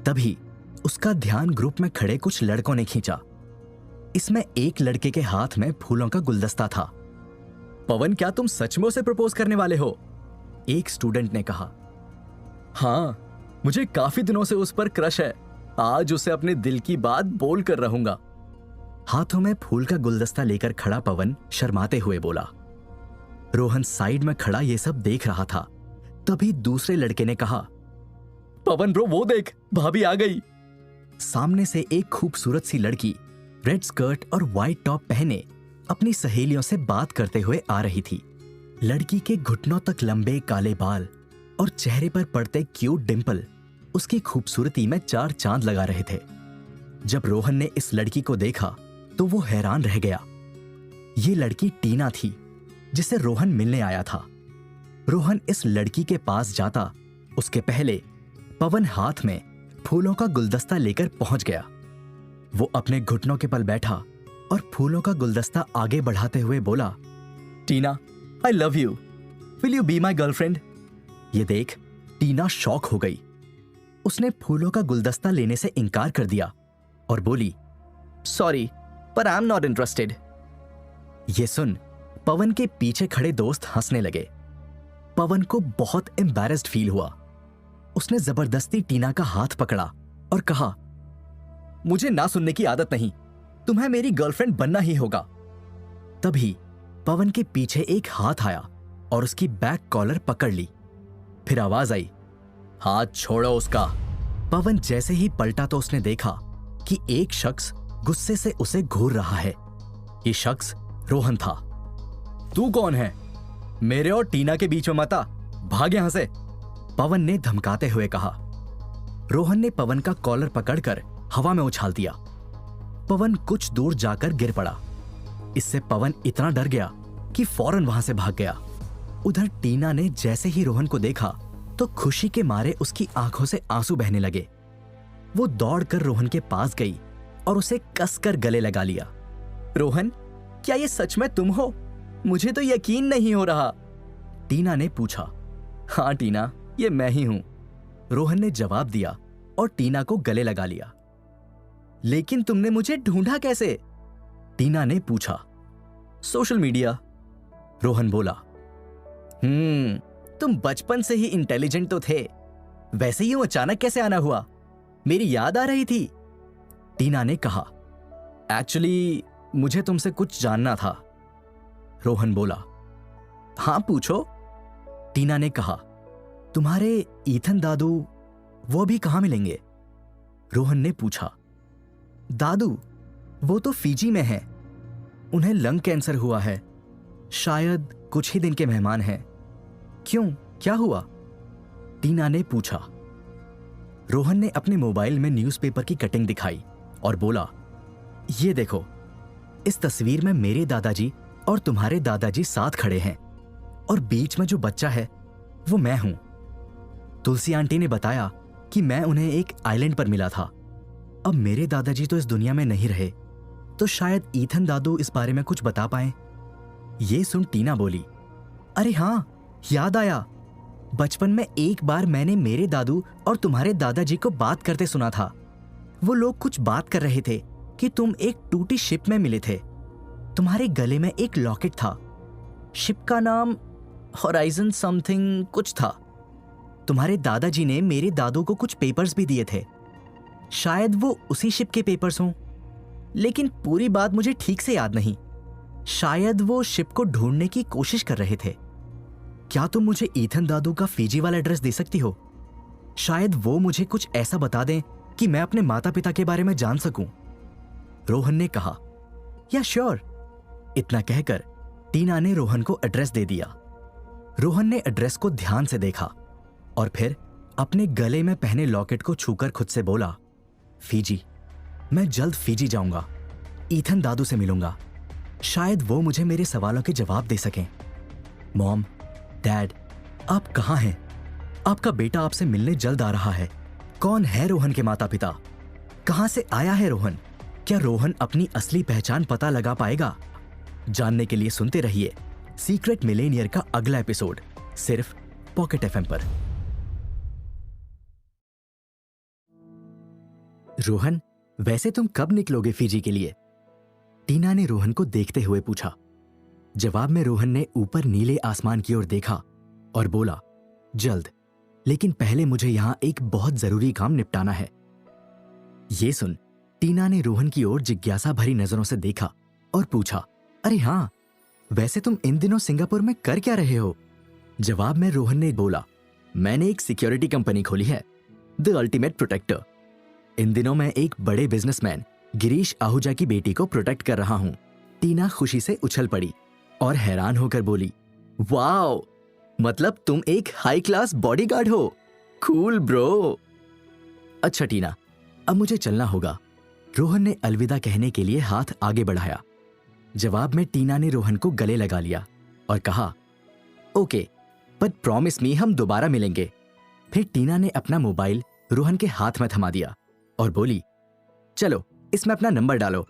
[SPEAKER 1] तभी उसका ध्यान ग्रुप में खड़े कुछ लड़कों ने खींचा। इसमें एक लड़के के हाथ में फूलों का गुलदस्ता था। पवन, क्या तुम सचमुच से प्रपोज करने वाले हो? एक स्टूडेंट ने कहा। हाँ, मुझे काफी दिनों से उस पर क्रश है। आज उसे अपने दिल की बात बोल कर रहूंगा। हाथों में फूल का गुलदस्ता लेकर खड़ा पवन शर्माते हुए बोला। रोहन साइड में खड़ा ये सब देख रहा था। तभी दूसरे लड़के ने कहा, पवन ब्रो, वो देख, भाभी आ गई। सामने से एक खूबसूरत सी लड़की रेड स्कर्ट और व्हाइट टॉप पहने अपनी सहेलियों से बात करते हुए आ रही थी। लड़की के घुटनों तक लंबे काले बाल और चेहरे पर पड़ते क्यूट डिंपल उसकी खूबसूरती में चार चांद लगा रहे थे। जब रोहन ने इस लड़की को देखा तो वो हैरान रह गया। ये लड़की टीना थी जिसे रोहन मिलने आया था। रोहन इस लड़की के पास जाता उसके पहले पवन हाथ में फूलों का गुलदस्ता लेकर पहुंच गया। वो अपने घुटनों के बल बैठा और फूलों का गुलदस्ता आगे बढ़ाते हुए बोला, Tina, I love you, will you be my girlfriend? ये देख टीना शॉक हो गई। उसने फूलों का गुलदस्ता लेने से इनकार कर दिया और बोली, सॉरी पर आई एम नॉट इंटरेस्टेड। ये सुन पवन के पीछे खड़े दोस्त हंसने लगे। पवन को बहुत एम्बैरेस्ड फील हुआ। उसने जबरदस्ती टीना का हाथ पकड़ा और कहा, मुझे ना सुनने की आदत नहीं, तुम्हें मेरी गर्लफ्रेंड बनना ही होगा। तभी पवन के पीछे एक हाथ आया और उसकी बैक कॉलर पकड़ ली। फिर आवाज आई, हाथ छोड़ो उसका। पवन जैसे ही पलटा तो उसने देखा कि एक शख्स गुस्से से उसे घूर रहा है। ये शख्स रोहन था। तू कौन है? मेरे और टीना के बीच में मत आ, भाग यहां से, पवन ने धमकाते हुए कहा। रोहन ने पवन का कॉलर पकड़कर हवा में उछाल दिया। पवन कुछ दूर जाकर गिर पड़ा। इससे पवन इतना डर गया कि फौरन वहां से भाग गया। उधर टीना ने जैसे ही रोहन को देखा तो खुशी के मारे उसकी आंखों से आंसू बहने लगे। वो दौड़कर रोहन के पास गई और उसे कसकर गले लगा लिया। रोहन, क्या ये सच में तुम हो? मुझे तो यकीन नहीं हो रहा, टीना ने पूछा। हाँ टीना, ये मैं ही हूं, रोहन ने जवाब दिया और टीना को गले लगा लिया। लेकिन तुमने मुझे ढूंढा कैसे? टीना ने पूछा। सोशल मीडिया, रोहन बोला। तुम बचपन से ही इंटेलिजेंट तो थे, वैसे यूं अचानक कैसे आना हुआ? मेरी याद आ रही थी, टीना ने कहा। एक्चुअली मुझे तुमसे कुछ जानना था, रोहन बोला। हाँ पूछो, टीना ने कहा। तुम्हारे ईथन दादू, वो भी कहां मिलेंगे? रोहन ने पूछा। दादू, वो तो फिजी में हैं। उन्हें लंग कैंसर हुआ है, शायद कुछ ही दिन के मेहमान हैं। क्यों, क्या हुआ? टीना ने पूछा। रोहन ने अपने मोबाइल में न्यूज़पेपर की कटिंग दिखाई और बोला, ये देखो, इस तस्वीर में मेरे दादाजी और तुम्हारे दादाजी साथ खड़े हैं और बीच में जो बच्चा है वो मैं हूं। तुलसी आंटी ने बताया कि मैं उन्हें एक आइलैंड पर मिला था। अब मेरे दादाजी तो इस दुनिया में नहीं रहे, तो शायद ईथन दादू इस बारे में कुछ बता पाए। ये सुन टीना बोली, अरे हाँ, याद आया, बचपन में एक बार मैंने मेरे दादू और तुम्हारे दादाजी को बात करते सुना था। वो लोग कुछ बात कर रहे थे कि तुम एक टूटी शिप में मिले थे। तुम्हारे गले में एक लॉकेट था। शिप का नाम होराइजन समथिंग कुछ था। तुम्हारे दादाजी ने मेरे दादू को कुछ पेपर्स भी दिए थे। शायद वो उसी शिप के पेपर्स हों, लेकिन पूरी बात मुझे ठीक से याद नहीं। शायद वो शिप को ढूंढने की कोशिश कर रहे थे। क्या तुम मुझे ईथन दादू का फीजी वाला एड्रेस दे सकती हो? शायद वो मुझे कुछ ऐसा बता दें कि मैं अपने माता पिता के बारे में जान सकूं, रोहन ने कहा। या श्योर, इतना कहकर टीना ने रोहन को एड्रेस दे दिया। रोहन ने एड्रेस को ध्यान से देखा और फिर अपने गले में पहने लॉकेट को छूकर खुद से बोला, फीजी, मैं जल्द फीजी जाऊंगा, ईथन दादू से मिलूंगा। शायद वो मुझे मेरे सवालों के जवाब दे सकें। मॉम, डैड, आप कहाँ हैं? आपका बेटा आपसे मिलने जल्द आ रहा है। कौन है रोहन के माता पिता? कहां से आया है रोहन? क्या रोहन अपनी असली पहचान पता लगा पाएगा? जानने के लिए सुनते रहिए सीक्रेट मिलेनियर का अगला एपिसोड, सिर्फ पॉकेट एफएम पर। रोहन, वैसे तुम कब निकलोगे फिजी के लिए? टीना ने रोहन को देखते हुए पूछा। जवाब में रोहन ने ऊपर नीले आसमान की ओर देखा और बोला, जल्द, लेकिन पहले मुझे यहां एक बहुत जरूरी काम निपटाना है। ये सुन टीना ने रोहन की ओर जिज्ञासा भरी नजरों से देखा और पूछा, अरे हाँ, वैसे तुम इन दिनों सिंगापुर में कर क्या रहे हो? जवाब में रोहन ने बोला, मैंने एक सिक्योरिटी कंपनी खोली है, द अल्टीमेट प्रोटेक्टर। इन दिनों मैं एक बड़े बिजनेसमैन गिरीश आहूजा की बेटी को प्रोटेक्ट कर रहा हूं। टीना खुशी से उछल पड़ी और हैरान होकर बोली, वाओ, मतलब तुम एक हाई क्लास बॉडीगार्ड हो? Cool bro. अच्छा टीना, अब मुझे चलना होगा। रोहन ने अलविदा कहने के लिए हाथ आगे बढ़ाया। जवाब में टीना ने रोहन को गले लगा लिया और कहा, ओके, बट प्रॉमिस मी हम दोबारा मिलेंगे। फिर टीना ने अपना मोबाइल रोहन के हाथ में थमा दिया और बोली, चलो इसमें अपना नंबर डालो।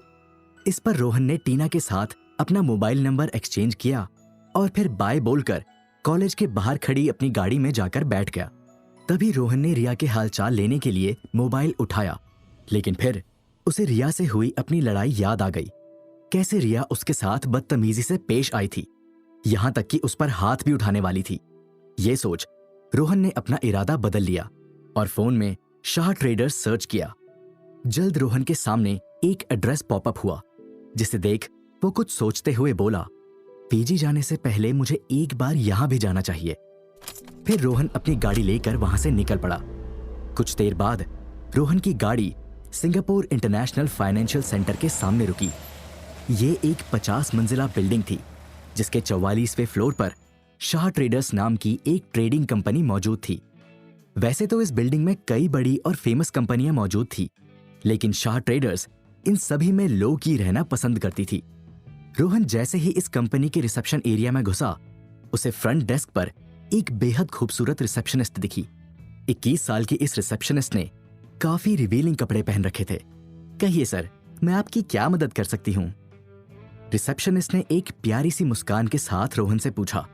[SPEAKER 1] इस पर रोहन ने टीना के साथ अपना मोबाइल नंबर एक्सचेंज किया और फिर बाय बोलकर कॉलेज के बाहर खड़ी अपनी गाड़ी में जाकर बैठ गया। तभी रोहन ने रिया के हालचाल लेने के लिए मोबाइल उठाया, लेकिन फिर उसे रिया से हुई अपनी लड़ाई याद आ गई। कैसे रिया उसके साथ बदतमीजी से पेश आई थी, यहां तक कि उस पर हाथ भी उठाने वाली थी। ये सोच रोहन ने अपना इरादा बदल लिया और फोन में शाह ट्रेडर्स सर्च किया। जल्द रोहन के सामने एक एड्रेस पॉपअप हुआ, जिसे देख वो कुछ सोचते हुए बोला, पीजी जाने से पहले मुझे एक बार यहां भी जाना चाहिए। फिर रोहन अपनी गाड़ी लेकर वहां से निकल पड़ा। कुछ देर बाद रोहन की गाड़ी सिंगापुर इंटरनेशनल फाइनेंशियल सेंटर के सामने रुकी। ये एक 50 मंजिला बिल्डिंग थी, जिसके 44वें फ्लोर पर शाह ट्रेडर्स नाम की एक ट्रेडिंग कंपनी मौजूद थी। वैसे तो इस बिल्डिंग में कई बड़ी और फेमस कंपनियां मौजूद थी, लेकिन शाह ट्रेडर्स इन सभी में लो की रहना पसंद करती थी। रोहन जैसे ही इस कंपनी के रिसेप्शन एरिया में घुसा, उसे फ्रंट डेस्क पर एक बेहद खूबसूरत रिसेप्शनिस्ट दिखी। 21 साल की इस रिसेप्शनिस्ट ने काफी रिवीलिंग कपड़े पहन रखे थे। कहिए सर, मैं आपकी क्या मदद कर सकती हूँ? रिसेप्शनिस्ट ने एक प्यारी सी मुस्कान के साथ रोहन से पूछा।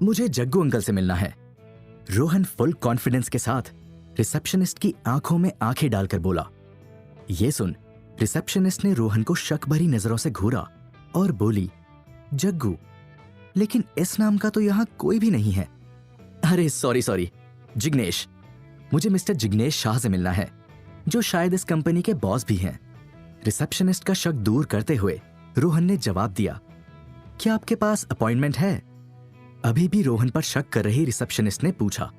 [SPEAKER 1] मुझे जग्गू अंकल से मिलना है। रोहन फुल कॉन्फिडेंस के साथ रिसेप्शनिस्ट की आंखों में आंखें डालकर बोला। ये सुन रिसेप्शनिस्ट ने रोहन को शक भरी नजरों से घूरा और बोली, जग्गू, लेकिन इस नाम का तो यहां कोई भी नहीं है। अरे सॉरी, जिग्नेश। मुझे मिस्टर जिग्नेश शाह से मिलना है, जो शायद इस कंपनी के बॉस भी हैं। रिसेप्शनिस्ट का शक दूर करते हुए रोहन ने जवाब दिया, क्या आपके पास अपॉइंटमेंट है? अभी भी रोहन पर शक कर रही रिसेप्शनिस्ट ने पूछा।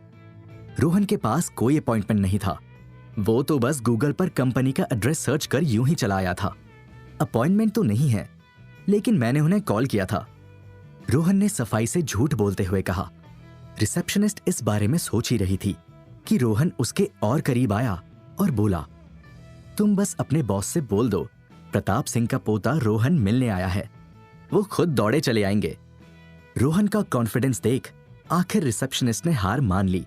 [SPEAKER 1] रोहन के पास कोई अपॉइंटमेंट नहीं था। वो तो बस गूगल पर कंपनी का एड्रेस सर्च कर यूं ही चला आया था। अपॉइंटमेंट तो नहीं है, लेकिन मैंने उन्हें कॉल किया था। रोहन ने सफाई से झूठ बोलते हुए कहा। रिसेप्शनिस्ट इस बारे में सोच ही रही थी कि रोहन उसके और करीब आया और बोला, तुम बस अपने बॉस से बोल दो प्रताप सिंह का पोता रोहन मिलने आया है, वो खुद दौड़े चले आएंगे। रोहन का कॉन्फिडेंस देख आखिर रिसेप्शनिस्ट ने हार मान ली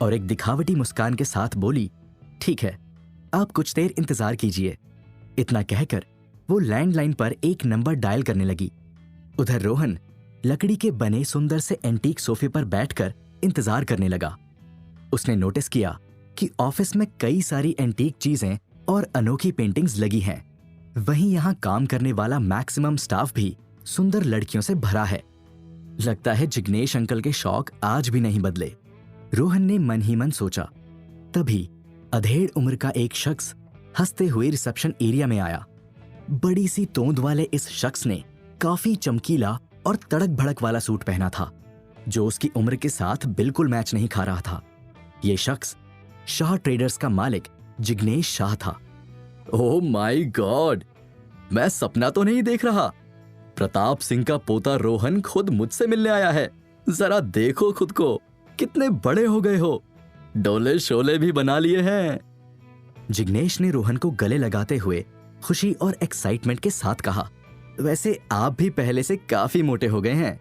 [SPEAKER 1] और एक दिखावटी मुस्कान के साथ बोली, ठीक है, आप कुछ देर इंतजार कीजिए। इतना कहकर वो लैंडलाइन पर एक नंबर डायल करने लगी। उधर रोहन लकड़ी के बने सुंदर से एंटीक सोफे पर बैठकर इंतजार करने लगा। उसने नोटिस किया कि ऑफिस में कई सारी एंटीक चीजें और अनोखी पेंटिंग्स लगी हैं। वहीं यहाँ काम करने वाला मैक्सिमम स्टाफ भी सुंदर लड़कियों से भरा है। लगता है जिग्नेश अंकल के शौक आज भी नहीं बदले, रोहन ने मन ही मन सोचा। तभी अधेड़ उम्र का एक शख्स हंसते हुए रिसेप्शन एरिया में आया। बड़ी सी तोंद वाले इस शख्स ने काफी चमकीला और तड़क भड़क वाला सूट पहना था, जो उसकी उम्र के साथ बिल्कुल मैच नहीं खा रहा था। ये शख्स शाह ट्रेडर्स का मालिक जिग्नेश शाह था। ओह माय गॉड, मैं सपना तो नहीं देख रहा। प्रताप सिंह का पोता रोहन खुद मुझसे मिलने आया है। जरा देखो खुद को, कितने बड़े हो गए हो, डोले शोले भी बना लिए हैं। जिग्नेश ने रोहन को गले लगाते हुए खुशी और एक्साइटमेंट के साथ कहा, वैसे आप भी पहले से काफी मोटे हो गए हैं।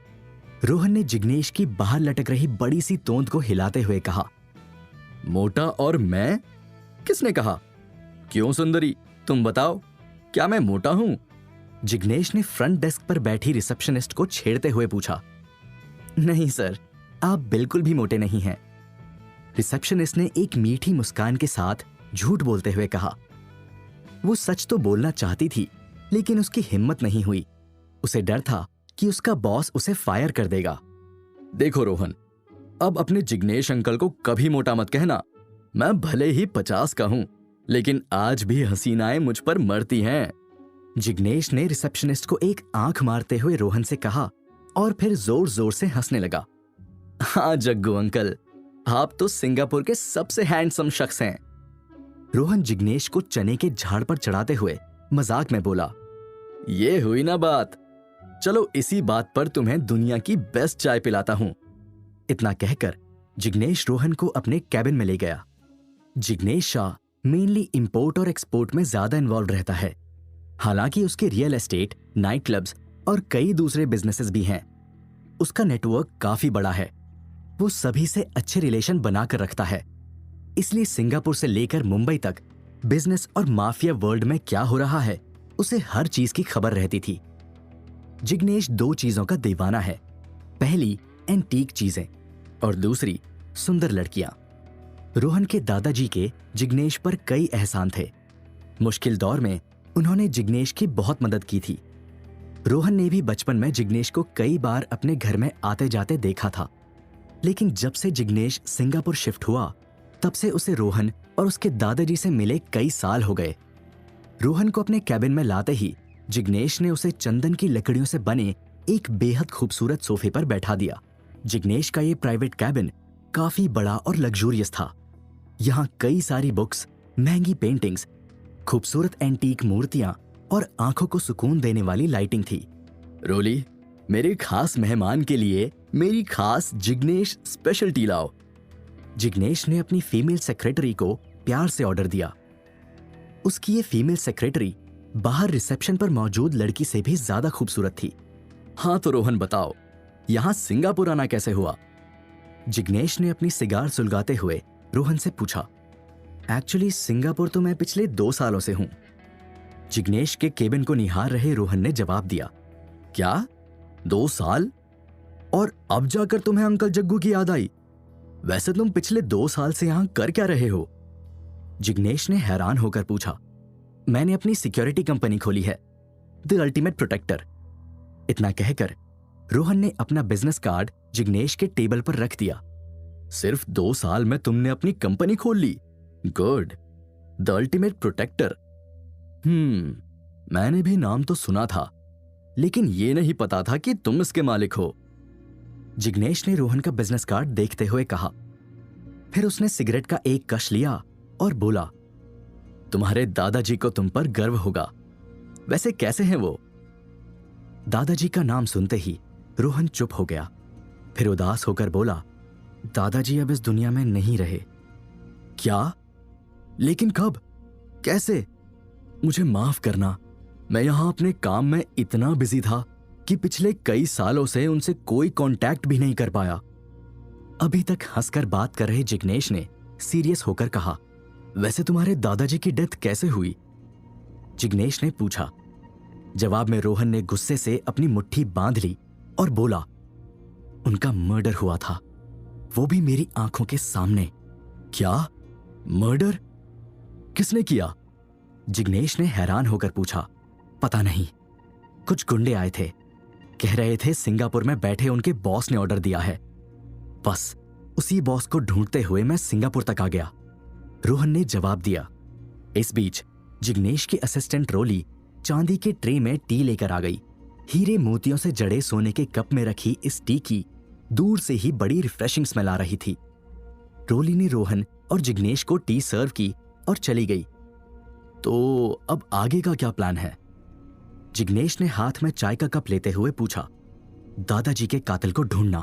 [SPEAKER 1] रोहन ने जिग्नेश की बाहर लटक रही बड़ी सी तोंद को हिलाते हुए कहा, मोटा और मैं? किसने कहा? क्यों सुंदरी, तुम बताओ, क्या मैं मोटा हूं? जिग्नेश ने फ्रंट डेस्क पर बैठी रिसेप्शनिस्ट को छेड़ते हुए पूछा। नहीं सर, आप बिल्कुल भी मोटे नहीं हैं। रिसेप्शनिस्ट ने एक मीठी मुस्कान के साथ झूठ बोलते हुए कहा। वो सच तो बोलना चाहती थी, लेकिन उसकी हिम्मत नहीं हुई। उसे डर था कि उसका बॉस उसे फायर कर देगा। देखो रोहन, अब अपने जिग्नेश अंकल को कभी मोटा मत कहना। मैं भले ही 50 का हूं, लेकिन आज भी हसीनाएं मुझ पर मरती हैं। जिग्नेश ने रिसेप्शनिस्ट को एक आंख मारते हुए रोहन से कहा और फिर जोर जोर से हंसने लगा। हाँ जग्गू अंकल, आप तो सिंगापुर के सबसे हैंडसम शख्स हैं। रोहन जिग्नेश को चने के झाड़ पर चढ़ाते हुए मजाक में बोला, ये हुई ना बात। चलो इसी बात पर तुम्हें दुनिया की बेस्ट चाय पिलाता हूं। इतना कहकर जिग्नेश रोहन को अपने कैबिन में ले गया। जिग्नेश शाह मेनली इंपोर्ट और एक्सपोर्ट में ज्यादा इन्वॉल्व रहता है। हालांकि उसके रियल एस्टेट, नाइट क्लब्स और कई दूसरे बिजनेसेस भी हैं। उसका नेटवर्क काफी बड़ा है। वो सभी से अच्छे रिलेशन बनाकर रखता है। इसलिए सिंगापुर से लेकर मुंबई तक बिजनेस और माफिया वर्ल्ड में क्या हो रहा है, उसे हर चीज की खबर रहती थी। जिग्नेश दो चीजों का दीवाना है। पहली एंटीक चीजें और दूसरी सुंदर लड़कियां। रोहन के दादाजी के जिग्नेश पर कई एहसान थे। मुश्किल दौर में उन्होंने जिग्नेश की बहुत मदद की थी। रोहन ने भी बचपन में जिग्नेश को कई बार अपने घर में आते जाते देखा था। लेकिन जब से जिग्नेश सिंगापुर शिफ्ट हुआ, तब से उसे रोहन और उसके दादाजी से मिले कई साल हो गए। रोहन को अपने कैबिन में लाते ही जिग्नेश ने उसे चंदन की लकड़ियों से बने एक बेहद खूबसूरत सोफे पर बैठा दिया। जिग्नेश का ये प्राइवेट कैबिन काफी बड़ा और लग्जूरियस था। यहाँ कई सारी बुक्स, महंगी पेंटिंग्स, खूबसूरत एंटीक मूर्तियां और आंखों को सुकून देने वाली लाइटिंग थी। रोली, मेरे खास मेहमान के लिए मेरी खास जिग्नेश स्पेशल टी लाओ। जिग्नेश ने अपनी फीमेल सेक्रेटरी को प्यार से ऑर्डर दिया। उसकी ये फीमेल सेक्रेटरी बाहर रिसेप्शन पर मौजूद लड़की से भी ज्यादा खूबसूरत थी। हाँ तो रोहन बताओ, यहां सिंगापुर आना कैसे हुआ? जिग्नेश ने अपनी सिगार सुलगाते हुए रोहन से पूछा। एक्चुअली सिंगापुर तो मैं पिछले 2 सालों से हूं। जिग्नेश के केबिन को निहार रहे रोहन ने जवाब दिया। क्या 2 साल? और अब जाकर तुम्हें अंकल जग्गू की याद आई? वैसे तुम पिछले 2 साल से यहां कर क्या रहे हो? जिग्नेश ने हैरान होकर पूछा। मैंने अपनी सिक्योरिटी कंपनी खोली है, द अल्टीमेट प्रोटेक्टर। इतना कहकर रोहन ने अपना बिजनेस कार्ड जिग्नेश के टेबल पर रख दिया। सिर्फ 2 साल में तुमने अपनी कंपनी खोल ली? Good, the ultimate protector. मैंने भी नाम तो सुना था, लेकिन यह नहीं पता था कि तुम इसके मालिक हो। जिग्नेश ने रोहन का बिजनेस कार्ड देखते हुए कहा। फिर उसने सिगरेट का एक कश लिया और बोला, तुम्हारे दादाजी को तुम पर गर्व होगा। वैसे कैसे हैं वो? दादाजी का नाम सुनते ही रोहन चुप हो गया। फिर उदास होकर बोला, दादाजी अब इस दुनिया में नहीं रहे। क्या? लेकिन कब? कैसे? मुझे माफ करना, मैं यहां अपने काम में इतना बिजी था कि पिछले कई सालों से उनसे कोई कांटेक्ट भी नहीं कर पाया। अभी तक हंसकर बात कर रहे जिग्नेश ने सीरियस होकर कहा, वैसे तुम्हारे दादाजी की डेथ कैसे हुई? जिग्नेश ने पूछा। जवाब में रोहन ने गुस्से से अपनी मुट्ठी बांध ली और बोला, उनका मर्डर हुआ था, वो भी मेरी आंखों के सामने। क्या? मर्डर? किसने किया? जिग्नेश ने हैरान होकर पूछा। पता नहीं, कुछ गुंडे आए थे, कह रहे थे सिंगापुर में बैठे उनके बॉस ने ऑर्डर दिया है। बस उसी बॉस को ढूंढते हुए मैं सिंगापुर तक आ गया, रोहन ने जवाब दिया। इस बीच जिग्नेश की असिस्टेंट रोली चांदी के ट्रे में टी लेकर आ गई। हीरे मोतियों से जड़े सोने के कप में रखी इस टी की दूर से ही बड़ी रिफ्रेशिंग स्मेल आ रही थी। रोली ने रोहन और जिग्नेश को टी सर्व की और चली गई। तो अब आगे का क्या प्लान है? जिग्नेश ने हाथ में चाय का कप लेते हुए पूछा। दादाजी के कातिल को ढूंढना,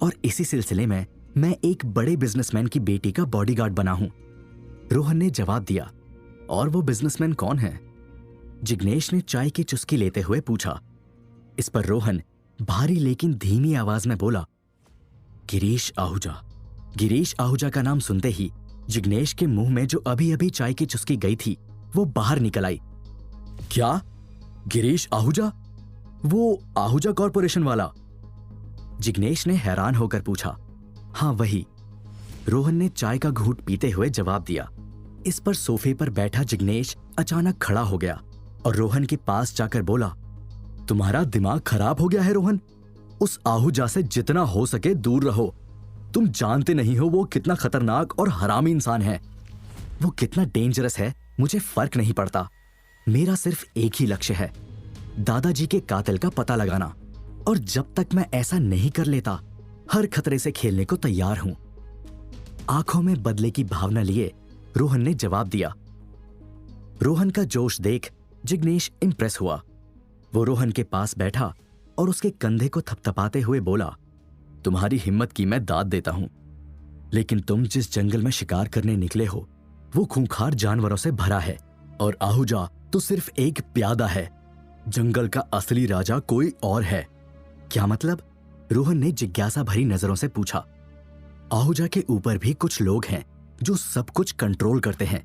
[SPEAKER 1] और इसी सिलसिले में मैं एक बड़े बिजनेसमैन की बेटी का बॉडीगार्ड बना हूं, रोहन ने जवाब दिया। और वो बिजनेसमैन कौन है? जिग्नेश ने चाय की चुस्की लेते हुए पूछा। इस पर रोहन भारी लेकिन धीमी आवाज में बोला, गिरीश आहूजा। गिरीश आहूजा का नाम सुनते ही जिग्नेश के मुंह में जो अभी अभी चाय की चुस्की गई थी वो बाहर निकल आई। क्या? गिरीश आहूजा? वो आहूजा कॉरपोरेशन वाला? जिग्नेश ने हैरान होकर पूछा। हाँ वही, रोहन ने चाय का घूंट पीते हुए जवाब दिया। इस पर सोफे पर बैठा जिग्नेश अचानक खड़ा हो गया और रोहन के पास जाकर बोला, तुम्हारा दिमाग खराब हो गया है रोहन? उस आहूजा से जितना हो सके दूर रहो। तुम जानते नहीं हो वो कितना खतरनाक और हरामी इंसान है। वो कितना डेंजरस है मुझे फर्क नहीं पड़ता। मेरा सिर्फ एक ही लक्ष्य है, दादाजी के कातिल का पता लगाना, और जब तक मैं ऐसा नहीं कर लेता हर खतरे से खेलने को तैयार हूं। आंखों में बदले की भावना लिए रोहन ने जवाब दिया। रोहन का जोश देख जिग्नेश इंप्रेस हुआ। वो रोहन के पास बैठा और उसके कंधे को थपथपाते हुए बोला, तुम्हारी हिम्मत की मैं दाद देता हूं, लेकिन तुम जिस जंगल में शिकार करने निकले हो वो खूंखार जानवरों से भरा है और आहूजा तो सिर्फ एक प्यादा है। जंगल का असली राजा कोई और है। क्या मतलब? रोहन ने जिज्ञासा भरी नजरों से पूछा। आहूजा के ऊपर भी कुछ लोग हैं जो सब कुछ कंट्रोल करते हैं।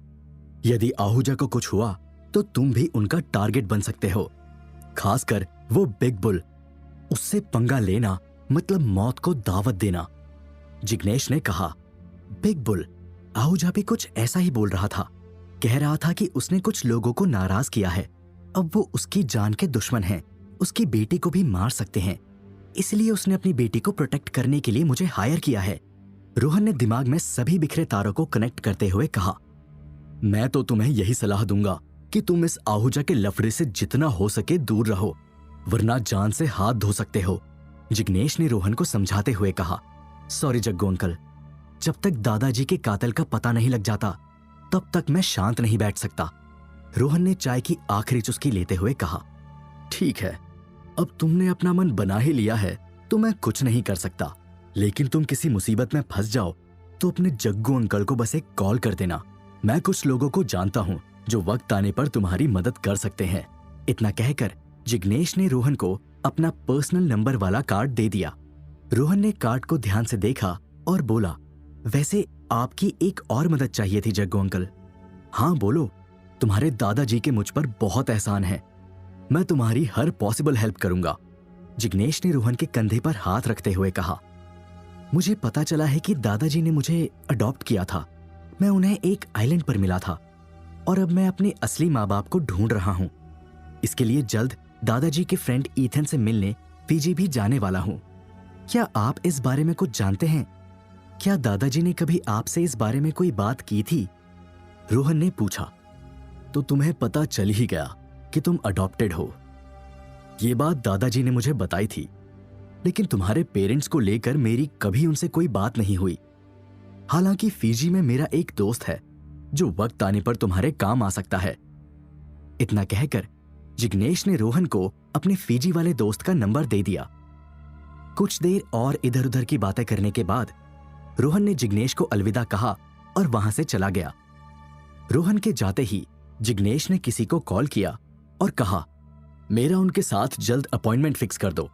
[SPEAKER 1] यदि आहूजा को कुछ हुआ तो तुम भी उनका टारगेट बन सकते हो, खासकर वो बिग बुल। उससे पंगा लेना मतलब मौत को दावत देना। जिग्नेश ने कहा। Big bull? आहूजा भी कुछ ऐसा ही बोल रहा था। कह रहा था कि उसने कुछ लोगों को नाराज किया है, अब वो उसकी जान के दुश्मन हैं, उसकी बेटी को भी मार सकते हैं, इसलिए उसने अपनी बेटी को प्रोटेक्ट करने के लिए मुझे हायर किया है। रोहन ने दिमाग में सभी बिखरे तारों को कनेक्ट करते हुए कहा। मैं तो तुम्हें यही सलाह दूंगा कि तुम इस आहूजा के लफड़े से जितना हो सके दूर रहो, वरना जान से हाथ धो सकते हो, जिग्नेश ने रोहन को समझाते हुए कहा। सॉरी जग्गू अंकल, जब तक दादाजी के कातिल का पता नहीं लग जाता तब तक मैं शांत नहीं बैठ सकता, रोहन ने चाय की आखिरी चुस्की लेते हुए कहा। ठीक है, अब तुमने अपना मन बना ही लिया है तो मैं कुछ नहीं कर सकता, लेकिन तुम किसी मुसीबत में फंस जाओ तो अपने जग्गू अंकल को बस एक कॉल कर देना। मैं कुछ लोगों को जानता हूं जो वक्त आने पर तुम्हारी मदद कर सकते हैं। इतना कहकर जिग्नेश ने रोहन को अपना पर्सनल नंबर वाला कार्ड दे दिया। रोहन ने कार्ड को ध्यान से देखा और बोला, वैसे आपकी एक और मदद चाहिए थी जग्गू अंकल। हाँ बोलो, तुम्हारे दादाजी के मुझ पर बहुत एहसान है, मैं तुम्हारी हर पॉसिबल हेल्प करूंगा, जिग्नेश ने रोहन के कंधे पर हाथ रखते हुए कहा। मुझे पता चला है कि दादाजी ने मुझे अडॉप्ट किया था। मैं उन्हें एक आइलैंड पर मिला था और अब मैं अपने असली माँ बाप को ढूंढ रहा हूँ। इसके लिए जल्द दादाजी के फ्रेंड ईथन से मिलने फीजी भी जाने वाला हूँ। क्या आप इस बारे में कुछ जानते हैं? क्या दादाजी ने कभी आपसे इस बारे में कोई बात की थी? रोहन ने पूछा। तो तुम्हें पता चल ही गया कि तुम अडॉप्टेड हो। ये बात दादाजी ने मुझे बताई थी, लेकिन तुम्हारे पेरेंट्स को लेकर मेरी कभी उनसे कोई बात नहीं हुई। हालांकि फीजी में मेरा एक दोस्त है जो वक्त आने पर तुम्हारे काम आ सकता है। इतना कहकर जिग्नेश ने रोहन को अपने फीजी वाले दोस्त का नंबर दे दिया। कुछ देर और इधर उधर की बातें करने के बाद रोहन ने जिग्नेश को अलविदा कहा और वहां से चला गया। रोहन के जाते ही जिग्नेश ने किसी को कॉल किया और कहा, मेरा उनके साथ जल्द अपॉइंटमेंट फिक्स कर दो।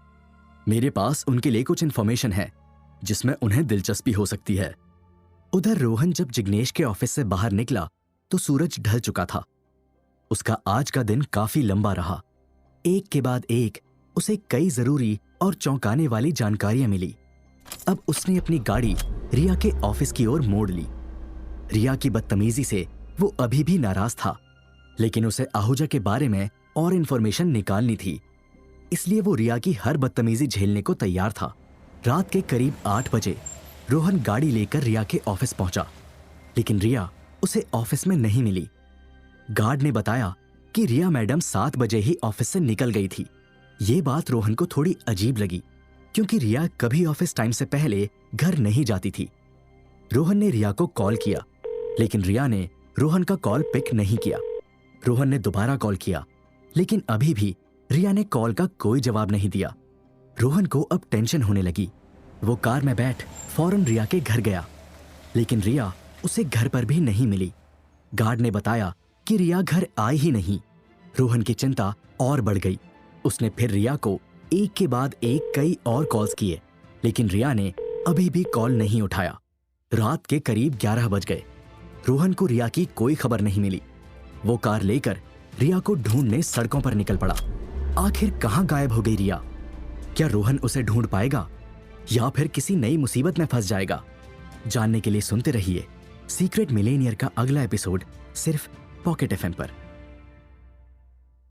[SPEAKER 1] मेरे पास उनके लिए कुछ इन्फॉर्मेशन है जिसमें उन्हें दिलचस्पी हो सकती है। उधर रोहन जब जिग्नेश के ऑफिस से बाहर निकला तो सूरज ढल चुका था। उसका आज का दिन काफी लंबा रहा। एक के बाद एक उसे कई जरूरी और चौंकाने वाली जानकारियां मिली। अब उसने अपनी गाड़ी रिया के ऑफिस की ओर मोड़ ली। रिया की बदतमीजी से वो अभी भी नाराज था, लेकिन उसे आहूजा के बारे में और इन्फॉर्मेशन निकालनी थी, इसलिए वो रिया की हर बदतमीजी झेलने को तैयार था। रात के करीब 8 बजे रोहन गाड़ी लेकर रिया के ऑफिस पहुंचा, लेकिन रिया उसे ऑफिस में नहीं मिली। गार्ड ने बताया कि रिया मैडम 7 बजे ही ऑफिस से निकल गई थी। ये बात रोहन को थोड़ी अजीब लगी, क्योंकि रिया कभी ऑफिस टाइम से पहले घर नहीं जाती थी। रोहन ने रिया को कॉल किया, लेकिन रिया ने रोहन का कॉल पिक नहीं किया। रोहन ने दोबारा कॉल किया, लेकिन अभी भी रिया ने कॉल का कोई जवाब नहीं दिया। रोहन को अब टेंशन होने लगी। वो कार में बैठ फौरन रिया के घर गया, लेकिन रिया उसे घर पर भी नहीं मिली। गार्ड ने बताया कि रिया घर आई ही नहीं। रोहन की चिंता और बढ़ गई। उसने फिर रिया को एक के बाद एक कई और कॉल्स किए, लेकिन रिया ने अभी भी कॉल नहीं उठाया। रात के करीब 11 बज गए। रोहन को रिया की कोई खबर नहीं मिली। वो कार लेकर रिया को ढूंढने सड़कों पर निकल पड़ा। आखिर कहां गायब हो गई रिया? क्या रोहन उसे ढूंढ पाएगा या फिर किसी नई मुसीबत में फंस जाएगा? जानने के लिए सुनते रहिए सीक्रेट मिलेनियर का अगला एपिसोड सिर्फ पॉकेट एफएम पर।